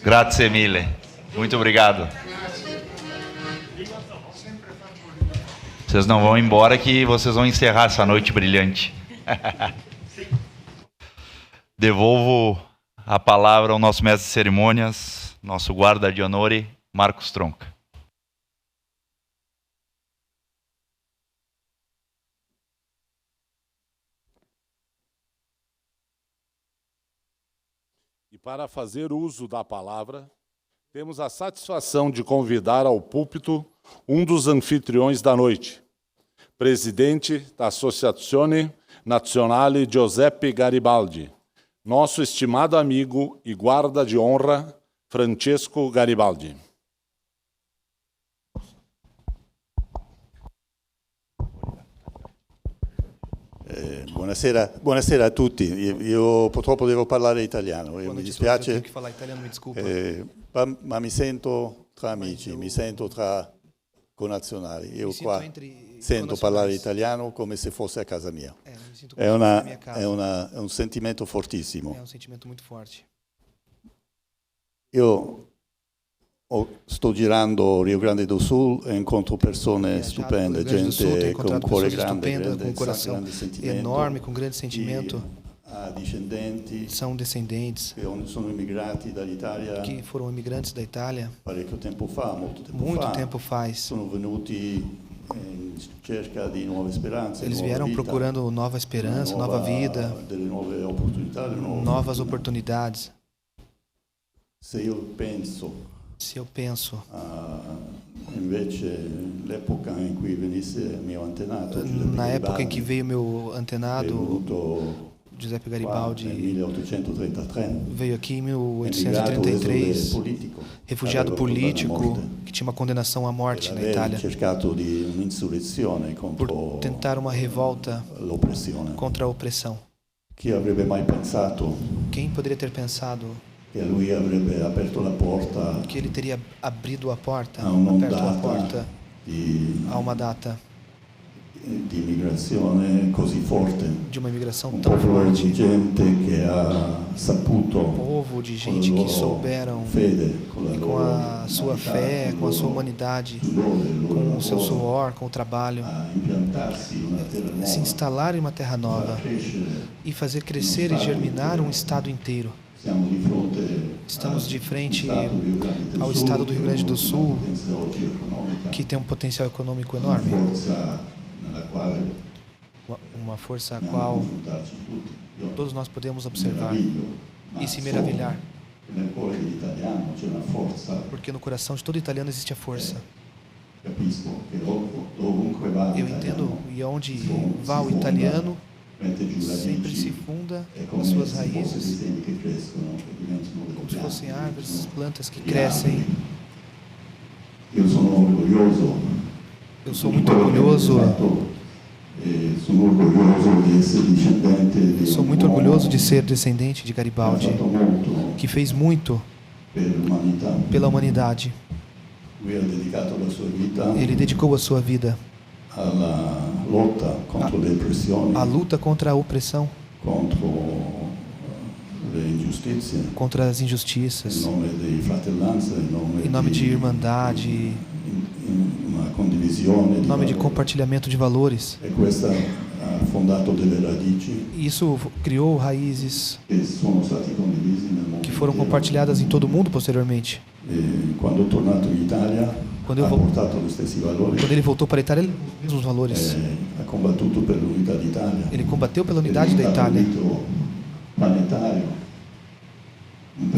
[SPEAKER 1] Grazie mille. Muito obrigado. Vocês não vão embora que vocês vão encerrar essa noite brilhante. Devolvo a palavra ao nosso mestre de cerimônias, nosso guarda de honore, Marcos Tronca.
[SPEAKER 2] E para fazer uso da palavra, temos a satisfação de convidar ao púlpito um dos anfitriões da noite, presidente da Associazione Nazionale Giuseppe Garibaldi, nosso estimado amigo e guarda de honra, Francesco Garibaldi.
[SPEAKER 11] Buonasera a tutti. Io purtroppo devo parlare italiano, mi dispiace,
[SPEAKER 10] que falar italiano, me desculpa.
[SPEAKER 11] ma mi sento tra amici, mi sento tra connazionali. Io qua sento parlare italiano come se fosse a casa mia. È un sentimento fortissimo.
[SPEAKER 10] É um sentimento muito forte.
[SPEAKER 11] Io sto girando Rio Grande do Sul e incontro persone stupende, gente con un cuore grande,
[SPEAKER 10] com um coração
[SPEAKER 11] grande sentimento,
[SPEAKER 10] enorme, com grande sentimento.
[SPEAKER 11] discendenti
[SPEAKER 10] São descendentes
[SPEAKER 11] che sono immigrati dall'Italia
[SPEAKER 10] que foram imigrantes da Itália
[SPEAKER 11] parecchio tempo fa,
[SPEAKER 10] muito tempo faz.
[SPEAKER 11] Sono venuti in cerca di nuove speranze.
[SPEAKER 10] Eles
[SPEAKER 11] nuova
[SPEAKER 10] vieram
[SPEAKER 11] vita,
[SPEAKER 10] procurando nova esperança, nova vida,
[SPEAKER 11] delle nuove opportunità, delle nuove
[SPEAKER 10] novas
[SPEAKER 11] fortune.
[SPEAKER 10] oportunidades.
[SPEAKER 11] Se io penso invece l'epoca in cui venisse mio antenato Giuseppe
[SPEAKER 10] na época em
[SPEAKER 11] Garibaldi,
[SPEAKER 10] que veio meu antenado Giuseppe Garibaldi,
[SPEAKER 11] nel 1833,
[SPEAKER 10] veio aqui em
[SPEAKER 11] emigrato,
[SPEAKER 10] 1833,
[SPEAKER 11] politico,
[SPEAKER 10] refugiado
[SPEAKER 11] aveva
[SPEAKER 10] político,
[SPEAKER 11] condannato a morte.
[SPEAKER 10] que tinha uma condenação à morte
[SPEAKER 11] Per
[SPEAKER 10] na
[SPEAKER 11] aver
[SPEAKER 10] Itália,
[SPEAKER 11] cercato di un'insurrezione
[SPEAKER 10] por
[SPEAKER 11] contro
[SPEAKER 10] tentar uma revolta
[SPEAKER 11] l'oppressione.
[SPEAKER 10] contra a opressão.
[SPEAKER 11] Chi avrebbe mai pensato
[SPEAKER 10] Quem poderia ter pensado
[SPEAKER 11] che lui avrebbe aperto la porta
[SPEAKER 10] que ele teria abrido a porta,
[SPEAKER 11] a
[SPEAKER 10] aberto a
[SPEAKER 11] un'ondata
[SPEAKER 10] porta
[SPEAKER 11] di
[SPEAKER 10] a uma data
[SPEAKER 11] immigrazione così forte,
[SPEAKER 10] de uma imigração
[SPEAKER 11] un
[SPEAKER 10] tão
[SPEAKER 11] popolo
[SPEAKER 10] forte,
[SPEAKER 11] di gente che ha saputo
[SPEAKER 10] povo de
[SPEAKER 11] con la
[SPEAKER 10] gente que
[SPEAKER 11] loro
[SPEAKER 10] souberam
[SPEAKER 11] fede, con la
[SPEAKER 10] e com
[SPEAKER 11] loro
[SPEAKER 10] a sua
[SPEAKER 11] umanità,
[SPEAKER 10] fé,
[SPEAKER 11] con
[SPEAKER 10] com a
[SPEAKER 11] il
[SPEAKER 10] sua
[SPEAKER 11] loro
[SPEAKER 10] humanidade,
[SPEAKER 11] sudore, il loro
[SPEAKER 10] com o seu
[SPEAKER 11] lavoro,
[SPEAKER 10] suor, com o trabalho,
[SPEAKER 11] a impiantarsi in una terra nuova,
[SPEAKER 10] se instalar em uma terra nova
[SPEAKER 11] a crescere.
[SPEAKER 10] e fazer crescer e germinar um estado inteiro.
[SPEAKER 11] Siamo di fronte
[SPEAKER 10] Estamos de frente
[SPEAKER 11] ao
[SPEAKER 10] ao estado do Rio Grande do Sul,
[SPEAKER 11] econômica,
[SPEAKER 10] que tem um potencial econômico enorme,
[SPEAKER 11] forza nella quale
[SPEAKER 10] uma força a qual
[SPEAKER 11] darci tutti. Io
[SPEAKER 10] todos nós podemos observar
[SPEAKER 11] meraviglio, ma
[SPEAKER 10] e se
[SPEAKER 11] so
[SPEAKER 10] meravilhar,
[SPEAKER 11] che nel cuore dell'italiano c'è una forza.
[SPEAKER 10] porque no coração de todo italiano existe a força.
[SPEAKER 11] Capisco che dovunque va
[SPEAKER 10] Eu
[SPEAKER 11] l'italiano,
[SPEAKER 10] entendo, e onde vá o italiano,
[SPEAKER 11] mette giù le
[SPEAKER 10] sempre
[SPEAKER 11] radici,
[SPEAKER 10] se funda
[SPEAKER 11] è come
[SPEAKER 10] nas suas
[SPEAKER 11] se fossero
[SPEAKER 10] raízes,
[SPEAKER 11] semi che crescono, che diventano delle
[SPEAKER 10] como se fossem
[SPEAKER 11] piante,
[SPEAKER 10] árvores, plantas que
[SPEAKER 11] degli
[SPEAKER 10] crescem.
[SPEAKER 11] alberi. Io sono orgoglioso.
[SPEAKER 10] Eu sou muito orgulhoso.
[SPEAKER 11] Sono orgoglioso di essere discendente di
[SPEAKER 10] Sou muito orgulhoso de ser descendente de Garibaldi, que fez muito
[SPEAKER 11] per l'umanità.
[SPEAKER 10] pela humanidade.
[SPEAKER 11] Lui ha dedicato la sua vita
[SPEAKER 10] Ele dedicou a sua vida
[SPEAKER 11] alla lotta contro le oppressioni,
[SPEAKER 10] à luta contra a opressão,
[SPEAKER 11] contro le ingiustizie,
[SPEAKER 10] contra as
[SPEAKER 11] in
[SPEAKER 10] injustiças,
[SPEAKER 11] nome di fratellanza,
[SPEAKER 10] em nome de irmandade,
[SPEAKER 11] in una condivisione
[SPEAKER 10] em nome de
[SPEAKER 11] valori.
[SPEAKER 10] compartilhamento de valores.
[SPEAKER 11] E questa ha fondato delle radici
[SPEAKER 10] Isso criou raízes
[SPEAKER 11] che sono stati condivisi nel mondo
[SPEAKER 10] que foram
[SPEAKER 11] intero.
[SPEAKER 10] compartilhadas em todo o mundo posteriormente.
[SPEAKER 11] E quando è tornato in Italia
[SPEAKER 10] Quando eu
[SPEAKER 11] ha
[SPEAKER 10] vou-
[SPEAKER 11] portato gli stessi valori,
[SPEAKER 10] Quando ele voltou para a Itália, ele os mesmos valores.
[SPEAKER 11] ha combattuto per l'unità d'Italia.
[SPEAKER 10] Ele combateu pela unidade da Itália.
[SPEAKER 11] Planetario.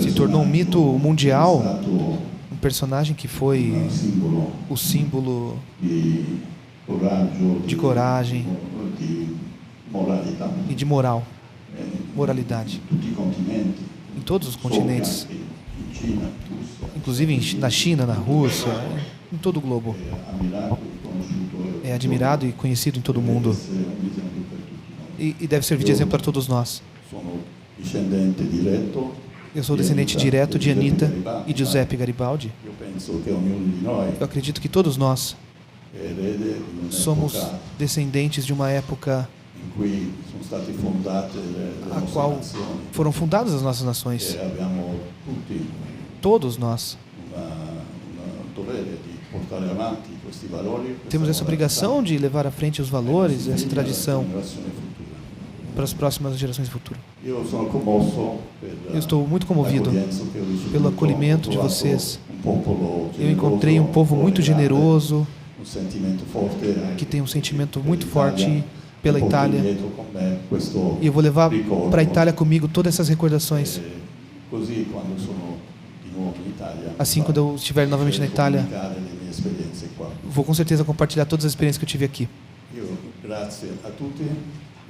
[SPEAKER 10] Se tornou um mito mundial,
[SPEAKER 11] Stato
[SPEAKER 10] um personagem que foi
[SPEAKER 11] un simbolo
[SPEAKER 10] o símbolo
[SPEAKER 11] di coraggio,
[SPEAKER 10] de coragem
[SPEAKER 11] di moralità.
[SPEAKER 10] e de moral, moralidade.
[SPEAKER 11] Tutti i continenti,
[SPEAKER 10] Em todos os continentes,
[SPEAKER 11] anche in Cina, in Russia,
[SPEAKER 10] inclusive na China, na Rússia, em todo o globo.
[SPEAKER 11] ammirato e conosciuto
[SPEAKER 10] É admirado e conhecido em todo o mundo
[SPEAKER 11] essere un esempio per tutti noi.
[SPEAKER 10] e deve servir de exemplo para todos nós.
[SPEAKER 11] Sono discendente diretto.
[SPEAKER 10] Eu sou descendente direto de Anita e de Giuseppe Garibaldi.
[SPEAKER 11] Io penso che ognuno di noi
[SPEAKER 10] Eu acredito que todos nós
[SPEAKER 11] è erede di
[SPEAKER 10] somos
[SPEAKER 11] un'epoca
[SPEAKER 10] descendentes de uma época
[SPEAKER 11] in cui sono state fondate le
[SPEAKER 10] a
[SPEAKER 11] nostre
[SPEAKER 10] qual
[SPEAKER 11] nazioni
[SPEAKER 10] foram fundadas as nossas nações.
[SPEAKER 11] e abbiamo tutti
[SPEAKER 10] Todos nós
[SPEAKER 11] un dovere di portare avanti questi valori. questa
[SPEAKER 10] temos essa obrigação de levar à frente os valores, essa tradição
[SPEAKER 11] generazione futura.
[SPEAKER 10] para as próximas gerações do futuro.
[SPEAKER 11] Io sono commosso per
[SPEAKER 10] Eu estou muito comovido
[SPEAKER 11] l'accoglienza che ho ricevuto.
[SPEAKER 10] pelo acolhimento
[SPEAKER 11] Ho
[SPEAKER 10] de
[SPEAKER 11] trovato
[SPEAKER 10] vocês.
[SPEAKER 11] un popolo
[SPEAKER 10] Eu encontrei um povo muito generoso,
[SPEAKER 11] un sentimento forte
[SPEAKER 10] que tem um sentimento muito
[SPEAKER 11] per l'Italia.
[SPEAKER 10] forte pela
[SPEAKER 11] Porto
[SPEAKER 10] Itália.
[SPEAKER 11] dietro con me questo
[SPEAKER 10] E eu vou levar
[SPEAKER 11] ricordo.
[SPEAKER 10] para a Itália comigo todas essas recordações.
[SPEAKER 11] Così quando sono di nuovo in Italia,
[SPEAKER 10] Assim, quando eu estiver novamente na Itália,
[SPEAKER 11] comunicare le mie esperienze qua.
[SPEAKER 10] vou com certeza compartilhar todas as experiências que eu tive aqui.
[SPEAKER 11] Io Grazie a tutti.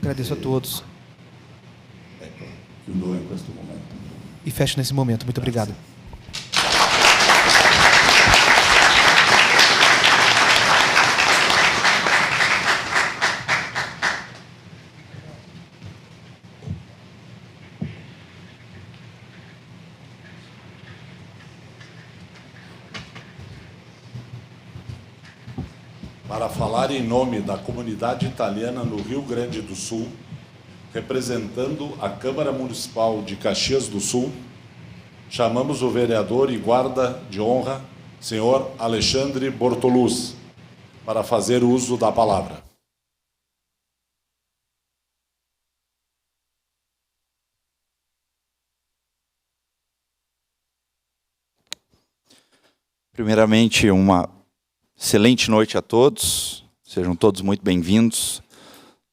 [SPEAKER 10] Agradeço a todos.
[SPEAKER 11] Ecco, chiudo in questo momento.
[SPEAKER 10] E fecho nesse momento. Muito obrigado.
[SPEAKER 2] Para falar em nome da comunidade italiana no Rio Grande do Sul, representando a Câmara Municipal de Caxias do Sul, chamamos o vereador e guarda de honra, senhor Alexandre Bortoluz, para fazer uso da palavra.
[SPEAKER 1] Primeiramente, uma excelente noite a todos, sejam todos muito bem-vindos.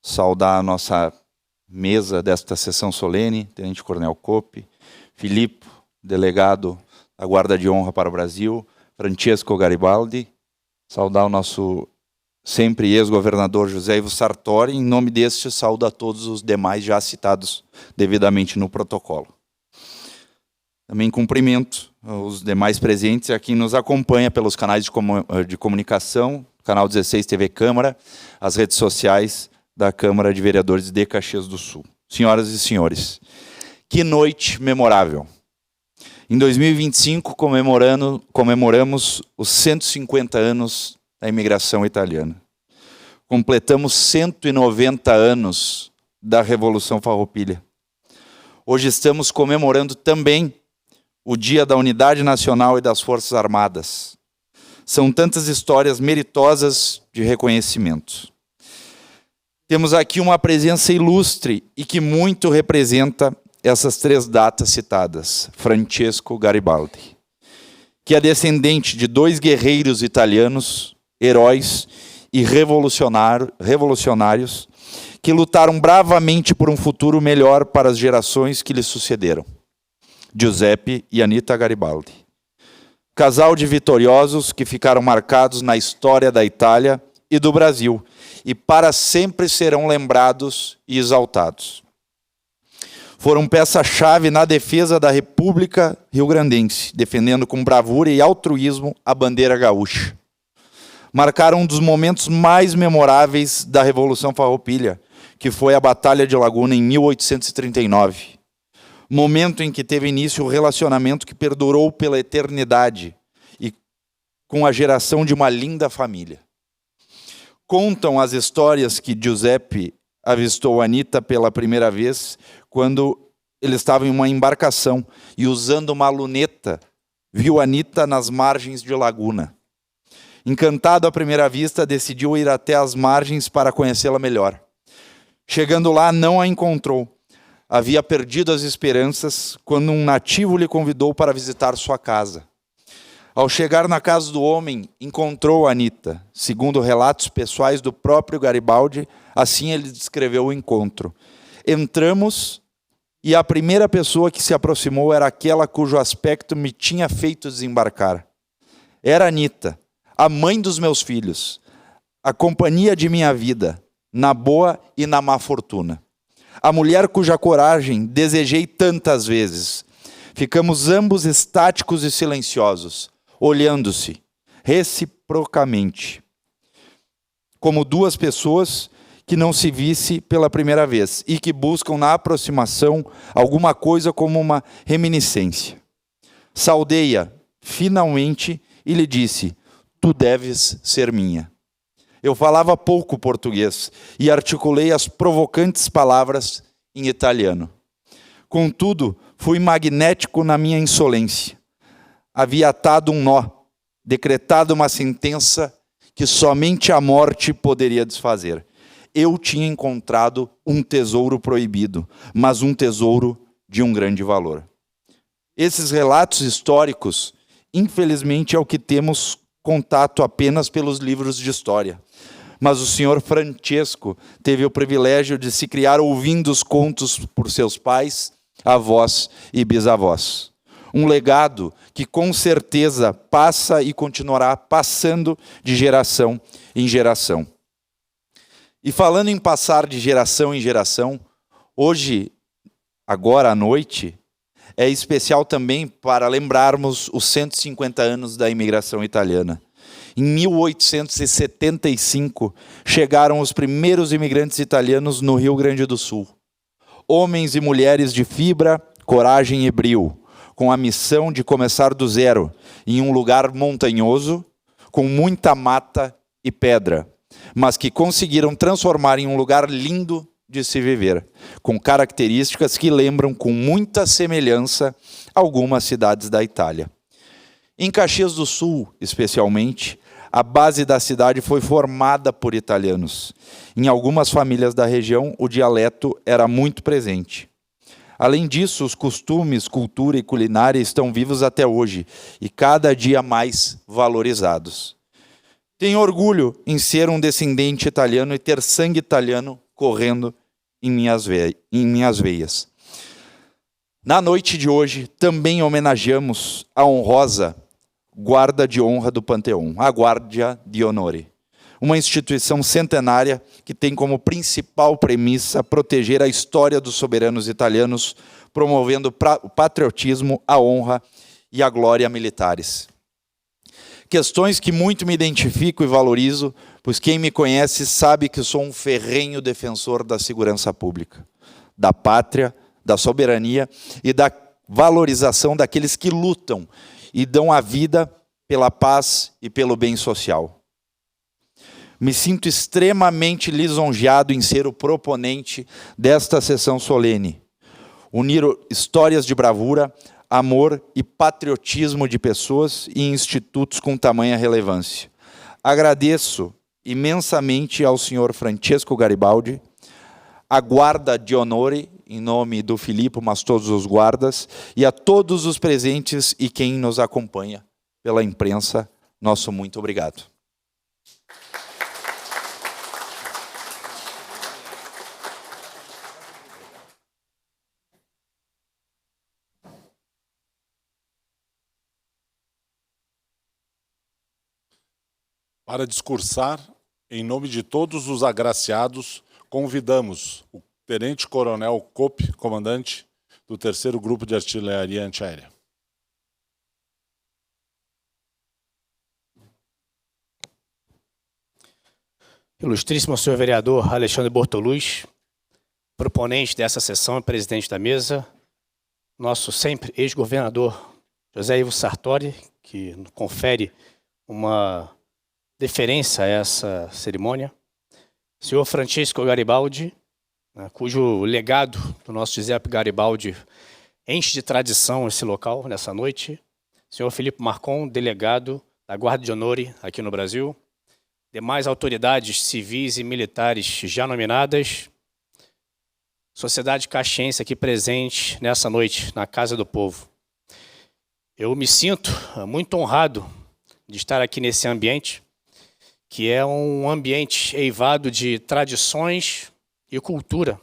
[SPEAKER 1] Saudar a nossa mesa desta sessão solene, Tenente Coronel Coppe, Filippo, delegado da Guarda de Honra para o Brasil, Francesco Garibaldi, saudar o nosso sempre ex-governador José Ivo Sartori, em nome deste saúdo a todos os demais já citados devidamente no protocolo. Também cumprimento os demais presentes a quem nos acompanha pelos canais de comunicação, canal 16 TV Câmara, as redes sociais da Câmara de Vereadores de Caxias do Sul. Senhoras e senhores, que noite memorável. Em 2025, comemoramos os 150 anos da imigração italiana. Completamos 190 anos da Revolução Farroupilha. Hoje estamos comemorando também o Dia da Unidade Nacional e das Forças Armadas. São tantas histórias meritosas de reconhecimento. Temos aqui uma presença ilustre e que muito representa essas três datas citadas. Francesco Garibaldi, que é descendente de dois guerreiros italianos, heróis e revolucionários, que lutaram bravamente por um futuro melhor para as gerações que lhe sucederam. Giuseppe e Anita Garibaldi. Casal de vitoriosos que ficaram marcados na história da Itália e do Brasil, e para sempre serão lembrados e exaltados. Foram peça-chave na defesa da República Rio-Grandense, defendendo com bravura e altruísmo a bandeira gaúcha. Marcaram um dos momentos mais memoráveis da Revolução Farroupilha, que foi a Batalha de Laguna em 1839. Momento em que teve início o relacionamento que perdurou pela eternidade e com a geração de uma linda família. Contam as histórias que Giuseppe avistou Anita pela primeira vez quando ele estava em uma embarcação e, usando uma luneta, viu Anita nas margens de Laguna. Encantado à primeira vista, decidiu ir até as margens para conhecê-la melhor. Chegando lá, não a encontrou. Havia perdido as esperanças quando um nativo lhe convidou para visitar sua casa. Ao chegar na casa do homem, encontrou Anita. Segundo relatos pessoais do próprio Garibaldi, assim ele descreveu o encontro. Entramos e a primeira pessoa que se aproximou era aquela cujo aspecto me tinha feito desembarcar. Era Anita, a mãe dos meus filhos, a companhia de minha vida, na boa e na má fortuna. A mulher cuja coragem desejei tantas vezes. Ficamos ambos estáticos e silenciosos, olhando-se, reciprocamente, como duas pessoas que não se visse pela primeira vez e que buscam na aproximação alguma coisa como uma reminiscência. Saudei-a, finalmente, e lhe disse: tu deves ser minha. Eu falava pouco português e articulei as provocantes palavras em italiano. Contudo, fui magnético na minha insolência. Havia atado um nó, decretado uma sentença que somente a morte poderia desfazer. Eu tinha encontrado um tesouro proibido, mas um tesouro de um grande valor. Esses relatos históricos, infelizmente, é o que temos contato apenas pelos livros de história. Mas o senhor Francesco teve o privilégio de se criar ouvindo os contos por seus pais, avós e bisavós. Um legado que com certeza passa e continuará passando de geração em geração. E falando em passar de geração em geração, hoje, agora à noite, é especial também para lembrarmos os 150 anos da imigração italiana. Em 1875, chegaram os primeiros imigrantes italianos no Rio Grande do Sul. Homens e mulheres de fibra, coragem e brio, com a missão de começar do zero, em um lugar montanhoso, com muita mata e pedra, mas que conseguiram transformar em um lugar lindo de se viver, com características que lembram com muita semelhança algumas cidades da Itália. Em Caxias do Sul, especialmente, a base da cidade foi formada por italianos. Em algumas famílias da região, o dialeto era muito presente. Além disso, os costumes, cultura e culinária estão vivos até hoje e cada dia mais valorizados. Tenho orgulho em ser um descendente italiano e ter sangue italiano correndo em minhas veias. Na noite de hoje, também homenageamos a honrosa Guarda de Honra do Panteão, a Guardia di Onore, uma instituição centenária que tem como principal premissa proteger a história dos soberanos italianos, promovendo o patriotismo, a honra e a glória militares. Questões que muito me identifico e valorizo, pois quem me conhece sabe que sou um ferrenho defensor da segurança pública, da pátria, da soberania e da valorização daqueles que lutam e dão a vida pela paz e pelo bem social. Me sinto extremamente lisonjeado em ser o proponente desta sessão solene, unir histórias de bravura, amor e patriotismo de pessoas e institutos com tamanha relevância. Agradeço imensamente ao senhor Francesco Garibaldi, a Guarda di Onore, em nome do Filippo, mas todos os guardas, e a todos os presentes e quem nos acompanha pela imprensa, nosso muito obrigado.
[SPEAKER 2] Para discursar, em nome de todos os agraciados, convidamos o Tenente-Coronel Cope, comandante do 3º Grupo de Artilharia Antiaérea.
[SPEAKER 12] Ilustríssimo senhor vereador Alexandre Bortoluz, proponente dessa sessão e presidente da mesa, nosso sempre ex-governador José Ivo Sartori, que confere uma deferência a essa cerimônia, senhor Francesco Garibaldi, cujo legado do nosso Giuseppe Garibaldi enche de tradição esse local nessa noite, senhor Filippo Marcon, delegado da Guarda de Onore aqui no Brasil, demais autoridades civis e militares já nominadas, sociedade caxiense aqui presente nessa noite, na Casa do Povo. Eu me sinto muito honrado de estar aqui nesse ambiente, que é um ambiente eivado de tradições e cultura,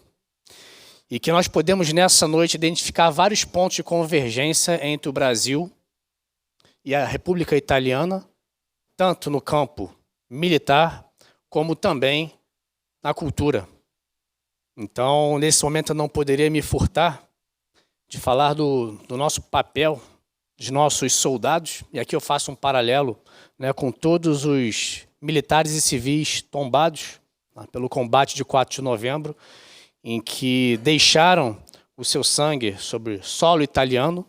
[SPEAKER 12] e que nós podemos nessa noite identificar vários pontos de convergência entre o Brasil e a República Italiana, tanto no campo militar, como também na cultura. Então, nesse momento eu não poderia me furtar de falar do nosso papel, de nossos soldados, e aqui eu faço um paralelo, né, com todos os militares e civis tombados pelo combate de 4 de novembro, em que deixaram o seu sangue sobre solo italiano,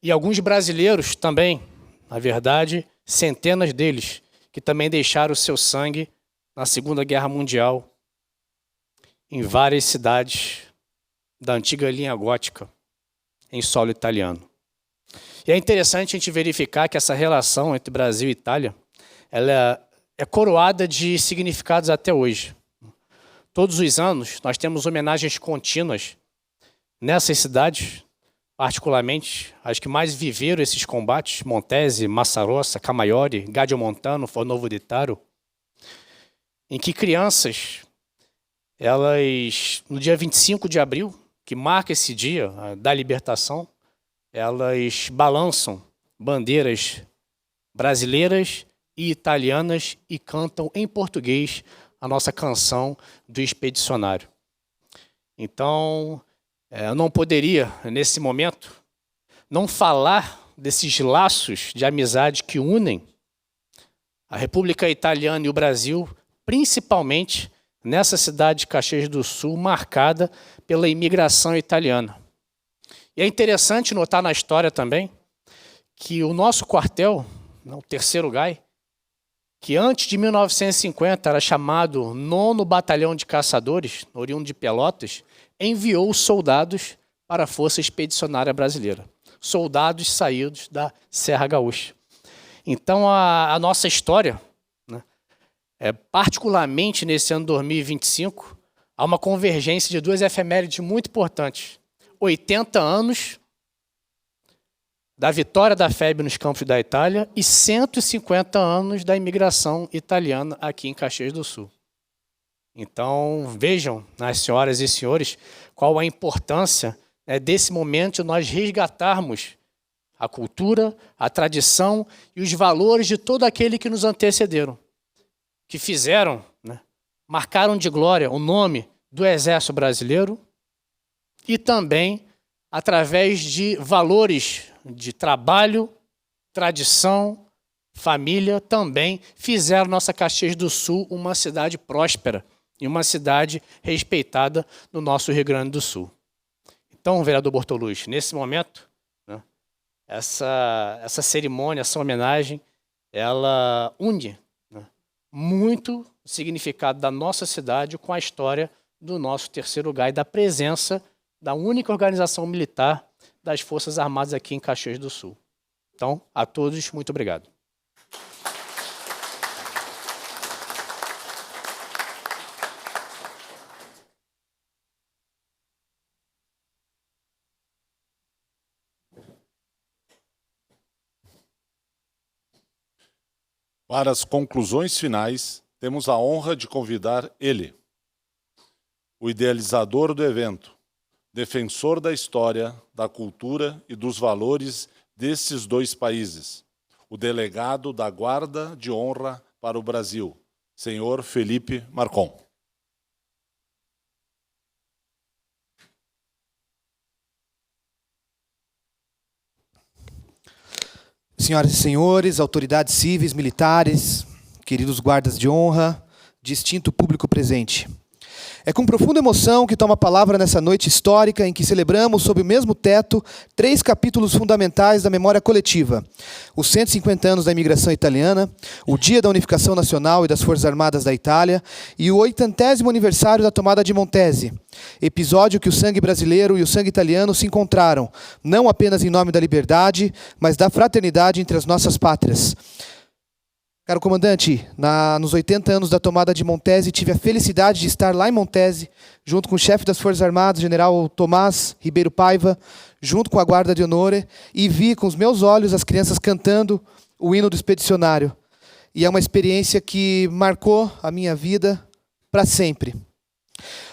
[SPEAKER 12] e alguns brasileiros também, na verdade, centenas deles, que também deixaram o seu sangue na Segunda Guerra Mundial, em várias cidades da antiga linha gótica, em solo italiano. E é interessante a gente verificar que essa relação entre Brasil e Itália, ela é coroada de significados até hoje. Todos os anos, nós temos homenagens contínuas nessas cidades, particularmente as que mais viveram esses combates, Montese, Massarossa, Camaiore, Gagiomontano, Fornovo di Taro, em que crianças, elas, no dia 25 de abril, que marca esse dia da libertação, elas balançam bandeiras brasileiras e italianas e cantam em português a nossa canção do expedicionário. Então, eu não poderia, nesse momento, não falar desses laços de amizade que unem a República Italiana e o Brasil, principalmente nessa cidade de Caxias do Sul, marcada pela imigração italiana. E é interessante notar na história também que o nosso quartel, o 3º GAI, que antes de 1950 era chamado 9º Batalhão de Caçadores, oriundo de Pelotas, enviou soldados para a Força Expedicionária Brasileira. Soldados saídos da Serra Gaúcha. Então, a nossa história, né, particularmente nesse ano 2025, há uma convergência de 2 efemérides muito importantes. 80 anos da vitória da FEB nos campos da Itália e 150 anos da imigração italiana aqui em Caxias do Sul. Então, vejam, senhoras e senhores, qual a importância desse momento de nós resgatarmos a cultura, a tradição e os valores de todo aquele que nos antecederam, que fizeram, marcaram de glória o nome do Exército Brasileiro e também através de valores de trabalho, tradição, família, também fizeram nossa Caxias do Sul uma cidade próspera e uma cidade respeitada no nosso Rio Grande do Sul. Então, vereador Bortolucci, nesse momento, essa cerimônia, essa homenagem, ela une muito o significado da nossa cidade com a história do nosso 3º GAI, da presença da única organização militar das Forças Armadas aqui em Caxias do Sul. Então, a todos, muito obrigado.
[SPEAKER 2] Para as conclusões finais, temos a honra de convidar ele, o idealizador do evento, defensor da história, da cultura e dos valores desses 2 países, o delegado da Guarda de Honra para o Brasil, senhor Felipe Marcon.
[SPEAKER 10] Senhoras e senhores, autoridades civis, militares, queridos guardas de honra, distinto público presente. É com profunda emoção que tomo a palavra nessa noite histórica em que celebramos, sob o mesmo teto, 3 capítulos fundamentais da memória coletiva. Os 150 anos da imigração italiana, o Dia da Unificação Nacional e das Forças Armadas da Itália e o 80º aniversário da tomada de Montese. Episódio que o sangue brasileiro e o sangue italiano se encontraram, não apenas em nome da liberdade, mas da fraternidade entre as nossas pátrias. Caro comandante, nos 80 anos da tomada de Montese, tive a felicidade de estar lá em Montese, junto com o chefe das Forças Armadas, general Tomás Ribeiro Paiva, junto com a Guarda de Honore, e vi com os meus olhos as crianças cantando o hino do expedicionário. E é uma experiência que marcou a minha vida para sempre.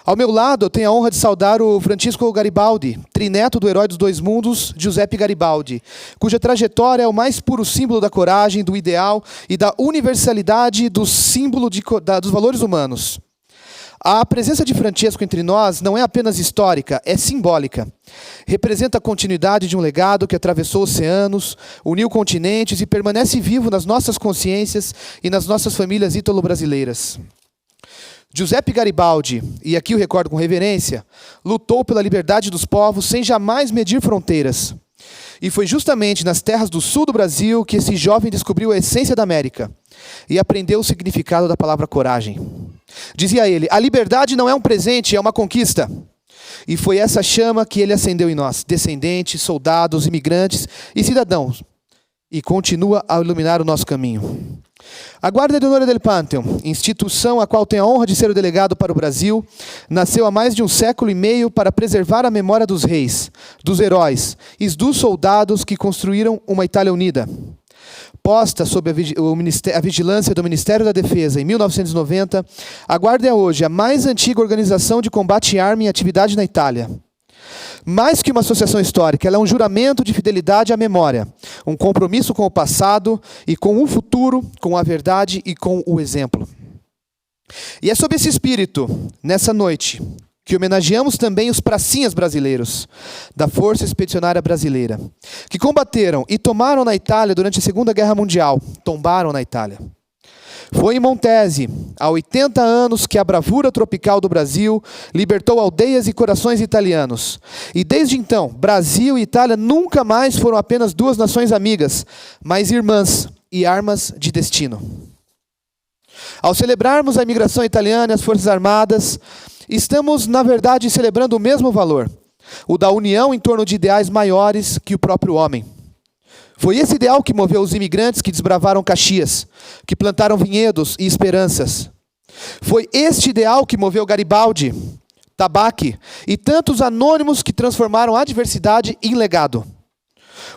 [SPEAKER 10] Ao meu lado, eu tenho a honra de saudar o Francisco Garibaldi, trineto do herói dos 2 mundos, Giuseppe Garibaldi, cuja trajetória é o mais puro símbolo da coragem, do ideal e da universalidade do símbolo dos valores humanos. A presença de Francesco entre nós não é apenas histórica, é simbólica. Representa a continuidade de um legado que atravessou oceanos, uniu continentes e permanece vivo nas nossas consciências e nas nossas famílias ítalo-brasileiras. Giuseppe Garibaldi, e aqui o recordo com reverência, lutou pela liberdade dos povos sem jamais medir fronteiras. E foi justamente nas terras do sul do Brasil que esse jovem descobriu a essência da América e aprendeu o significado da palavra coragem. Dizia ele, a liberdade não é um presente, é uma conquista. E foi essa chama que ele acendeu em nós, descendentes, soldados, imigrantes e cidadãos, e continua a iluminar o nosso caminho. A Guarda de Honore del Pantheon, instituição a qual tenho a honra de ser o delegado para o Brasil, nasceu há mais de 1 século e meio para preservar a memória dos reis, dos heróis e dos soldados que construíram uma Itália unida. Posta sob a vigilância do Ministério da Defesa em 1990, a Guarda é hoje a mais antiga organização de combate à arma em atividade na Itália. Mais que uma associação histórica, ela é um juramento de fidelidade à memória, um compromisso com o passado e com o futuro, com a verdade e com o exemplo. E é sob esse espírito, nessa noite, que homenageamos também os pracinhas brasileiros, da Força Expedicionária Brasileira, que combateram e tomaram na Itália durante a Segunda Guerra Mundial, tombaram na Itália. Foi em Montese, há 80 anos, que a bravura tropical do Brasil libertou aldeias e corações italianos. E desde então, Brasil e Itália nunca mais foram apenas duas nações amigas, mas irmãs e armas de destino. Ao celebrarmos a imigração italiana e as Forças Armadas, estamos, na verdade, celebrando o mesmo valor, o da união em torno de ideais maiores que o próprio homem. Foi esse ideal que moveu os imigrantes que desbravaram Caxias, que plantaram vinhedos e esperanças. Foi este ideal que moveu Garibaldi, Tabaque e tantos anônimos que transformaram a adversidade em legado.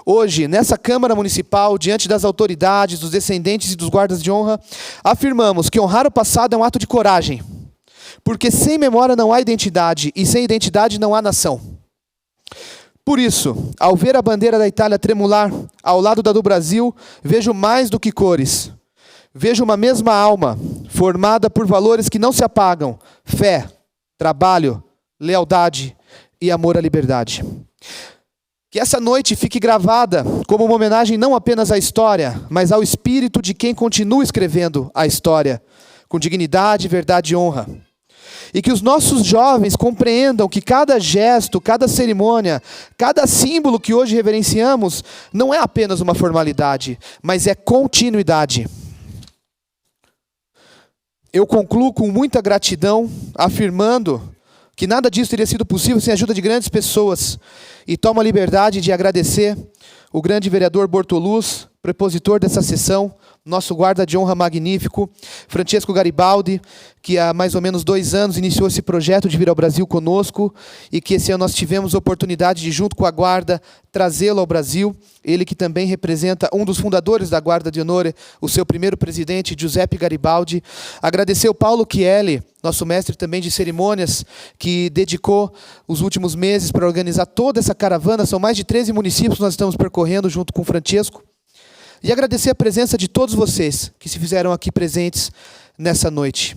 [SPEAKER 10] Hoje, nessa Câmara Municipal, diante das autoridades, dos descendentes e dos guardas de honra, afirmamos que honrar o passado é um ato de coragem, porque sem memória não há identidade, e sem identidade não há nação. Por isso, ao ver a bandeira da Itália tremular ao lado da do Brasil, vejo mais do que cores. Vejo uma mesma alma, formada por valores que não se apagam: fé, trabalho, lealdade e amor à liberdade. Que essa noite fique gravada como uma homenagem não apenas à história, mas ao espírito de quem continua escrevendo a história, com dignidade, verdade e honra. E que os nossos jovens compreendam que cada gesto, cada cerimônia, cada símbolo que hoje reverenciamos não é apenas uma formalidade, mas é continuidade. Eu concluo com muita gratidão, afirmando que nada disso teria sido possível sem a ajuda de grandes pessoas. E tomo a liberdade de agradecer o grande vereador Bortoluz, prepositor dessa sessão, nosso guarda de honra magnífico, Francesco Garibaldi, que há mais ou menos 2 anos iniciou esse projeto de vir ao Brasil conosco, e que esse ano nós tivemos a oportunidade de, junto com a guarda, trazê-lo ao Brasil. Ele que também representa um dos fundadores da Guarda de Honor, o seu primeiro presidente, Giuseppe Garibaldi. Agradecer ao Paulo Chielli, nosso mestre também de cerimônias, que dedicou os últimos meses para organizar toda essa caravana. São mais de 13 municípios que nós estamos percorrendo junto com o Francesco. E agradecer a presença de todos vocês que se fizeram aqui presentes nessa noite.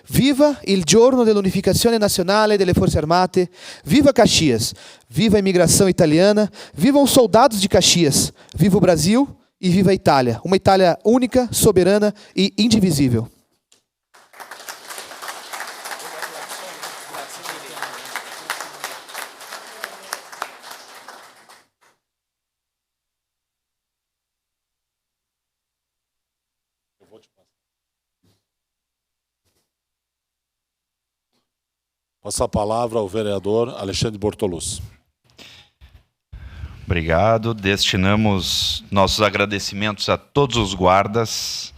[SPEAKER 10] Viva il giorno dell'unificazione nazionale delle Forze Armate, viva Caxias, viva a imigração italiana, vivam os soldados de Caxias, viva o Brasil e viva a Itália, uma Itália única, soberana e indivisível.
[SPEAKER 2] Passo a palavra ao vereador Alexandre Bortoluz.
[SPEAKER 1] Obrigado. Destinamos nossos agradecimentos a todos os guardas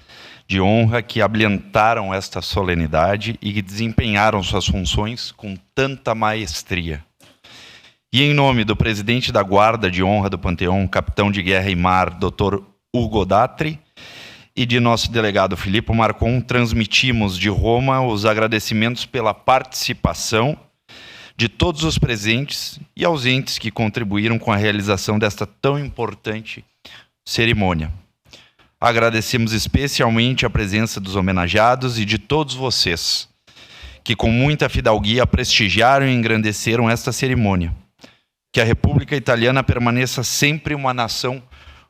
[SPEAKER 1] de honra que abrilhantaram esta solenidade e que desempenharam suas funções com tanta maestria. E em nome do presidente da Guarda de Honra do Panteão, capitão de guerra e mar, Dr. Ugo Datri, e de nosso delegado Filippo Marcon, transmitimos de Roma os agradecimentos pela participação de todos os presentes e ausentes que contribuíram com a realização desta tão importante cerimônia. Agradecemos especialmente a presença dos homenageados e de todos vocês, que com muita fidalguia prestigiaram e engrandeceram esta cerimônia. Que a República Italiana permaneça sempre uma nação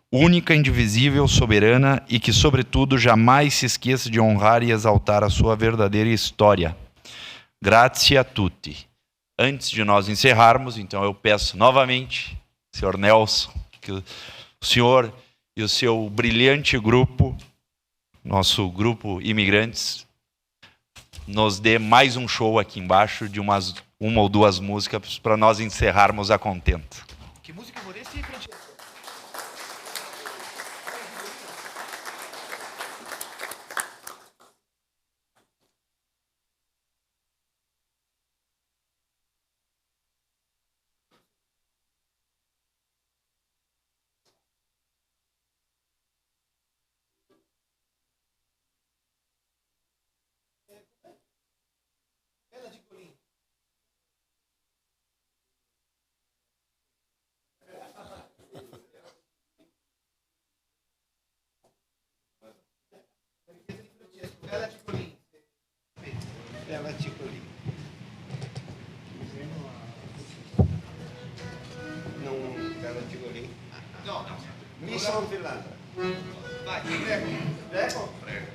[SPEAKER 1] única, indivisível, soberana e que, sobretudo, jamais se esqueça de honrar e exaltar a sua verdadeira história. Grazie a tutti. Antes de nós encerrarmos, então eu peço novamente, senhor Nelson, que o senhor e o seu brilhante grupo, nosso grupo Imigrantes, nos dê mais um show aqui embaixo de uma ou 2 músicas para nós encerrarmos a contento.
[SPEAKER 10] Que música vorresti, Francesco?
[SPEAKER 3] Bella Cicolì. Non Bella Cicolì? No, mi sono Finlandia. Vai, prego. Prego? Prego.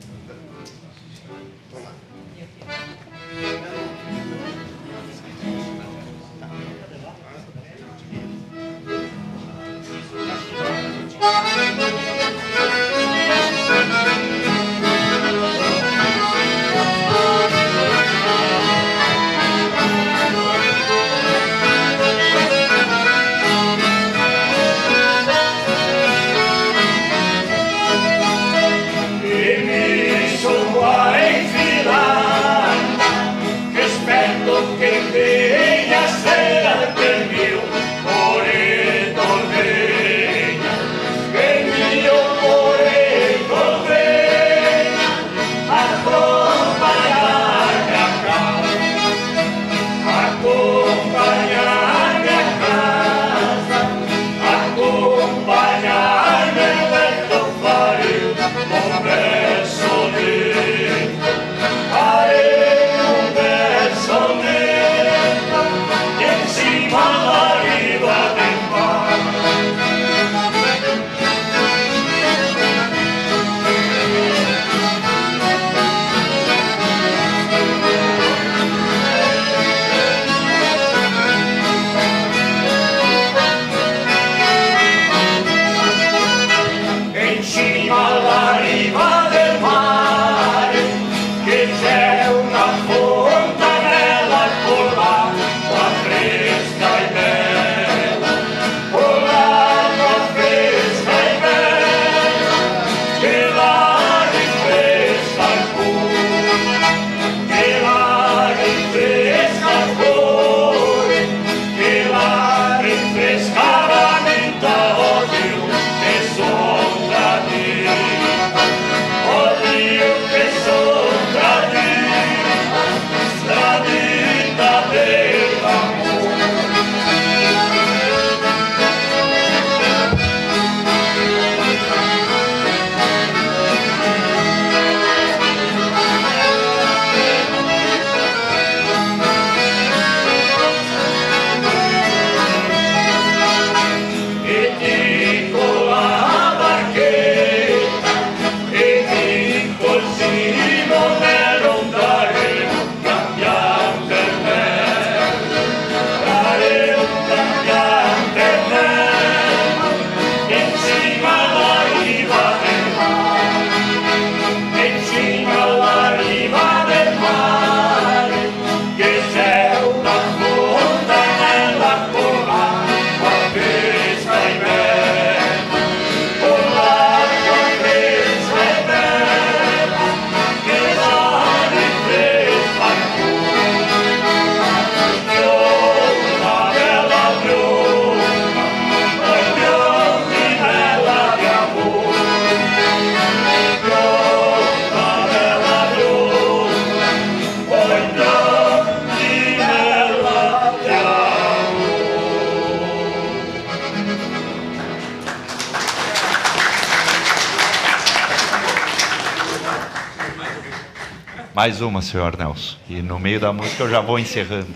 [SPEAKER 1] Mais uma, senhor Nelson. E no meio da música eu já vou encerrando.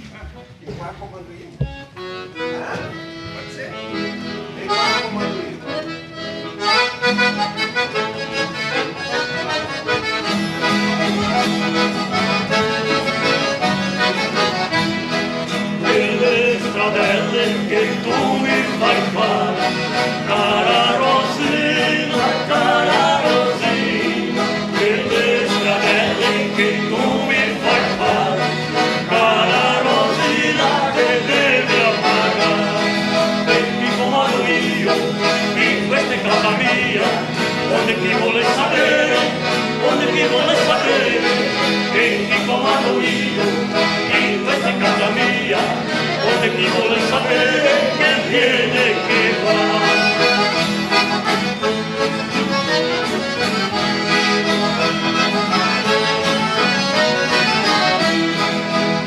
[SPEAKER 13] Delle stradelle che tu mi fai fare, cara Rosina, cara Rosina, delle stradelle che tu mi fai fare, cara Rosina, te devi amare. E mi comando io, in questa casa mia, onde chi vuole sapere, e mi comando io, in questa casa mia, onde chi vuole sapere che viene e che va.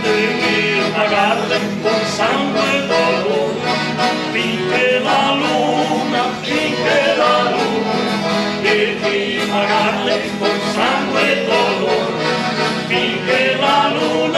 [SPEAKER 13] Devi pagarle con sangue e dolore, finché la luna, devi pagarle con sangue e dolore, finché la luna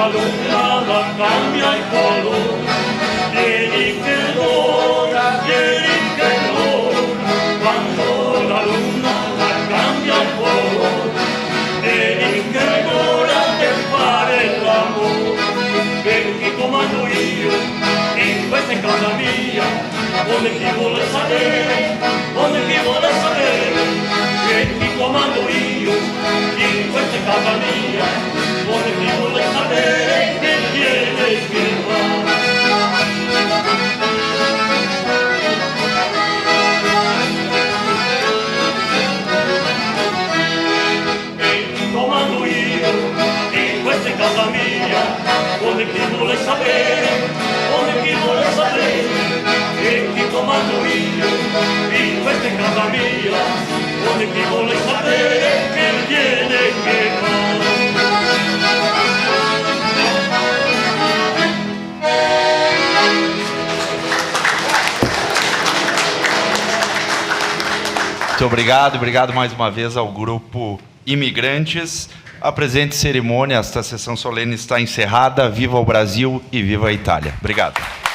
[SPEAKER 13] la luna la cambia il colore. Vieni che l'ora, quando la luna la cambia il colore. Vieni che l'ora per fare l'amore. Per chi comando io, in questa è casa mia, come chi vuole sapere, per chi comando io, in questa è casa mia, come chi vuole sapere, che viene e che va. Comando io, in questa è casa mia, come chi vuole sapere, e chi comando io, in questa è casa mia, come chi vuole sapere, che viene e che va.
[SPEAKER 1] Muito obrigado mais uma vez ao grupo Imigrantes. A presente cerimônia, esta sessão solene está encerrada. Viva o Brasil e viva a Itália. Obrigado.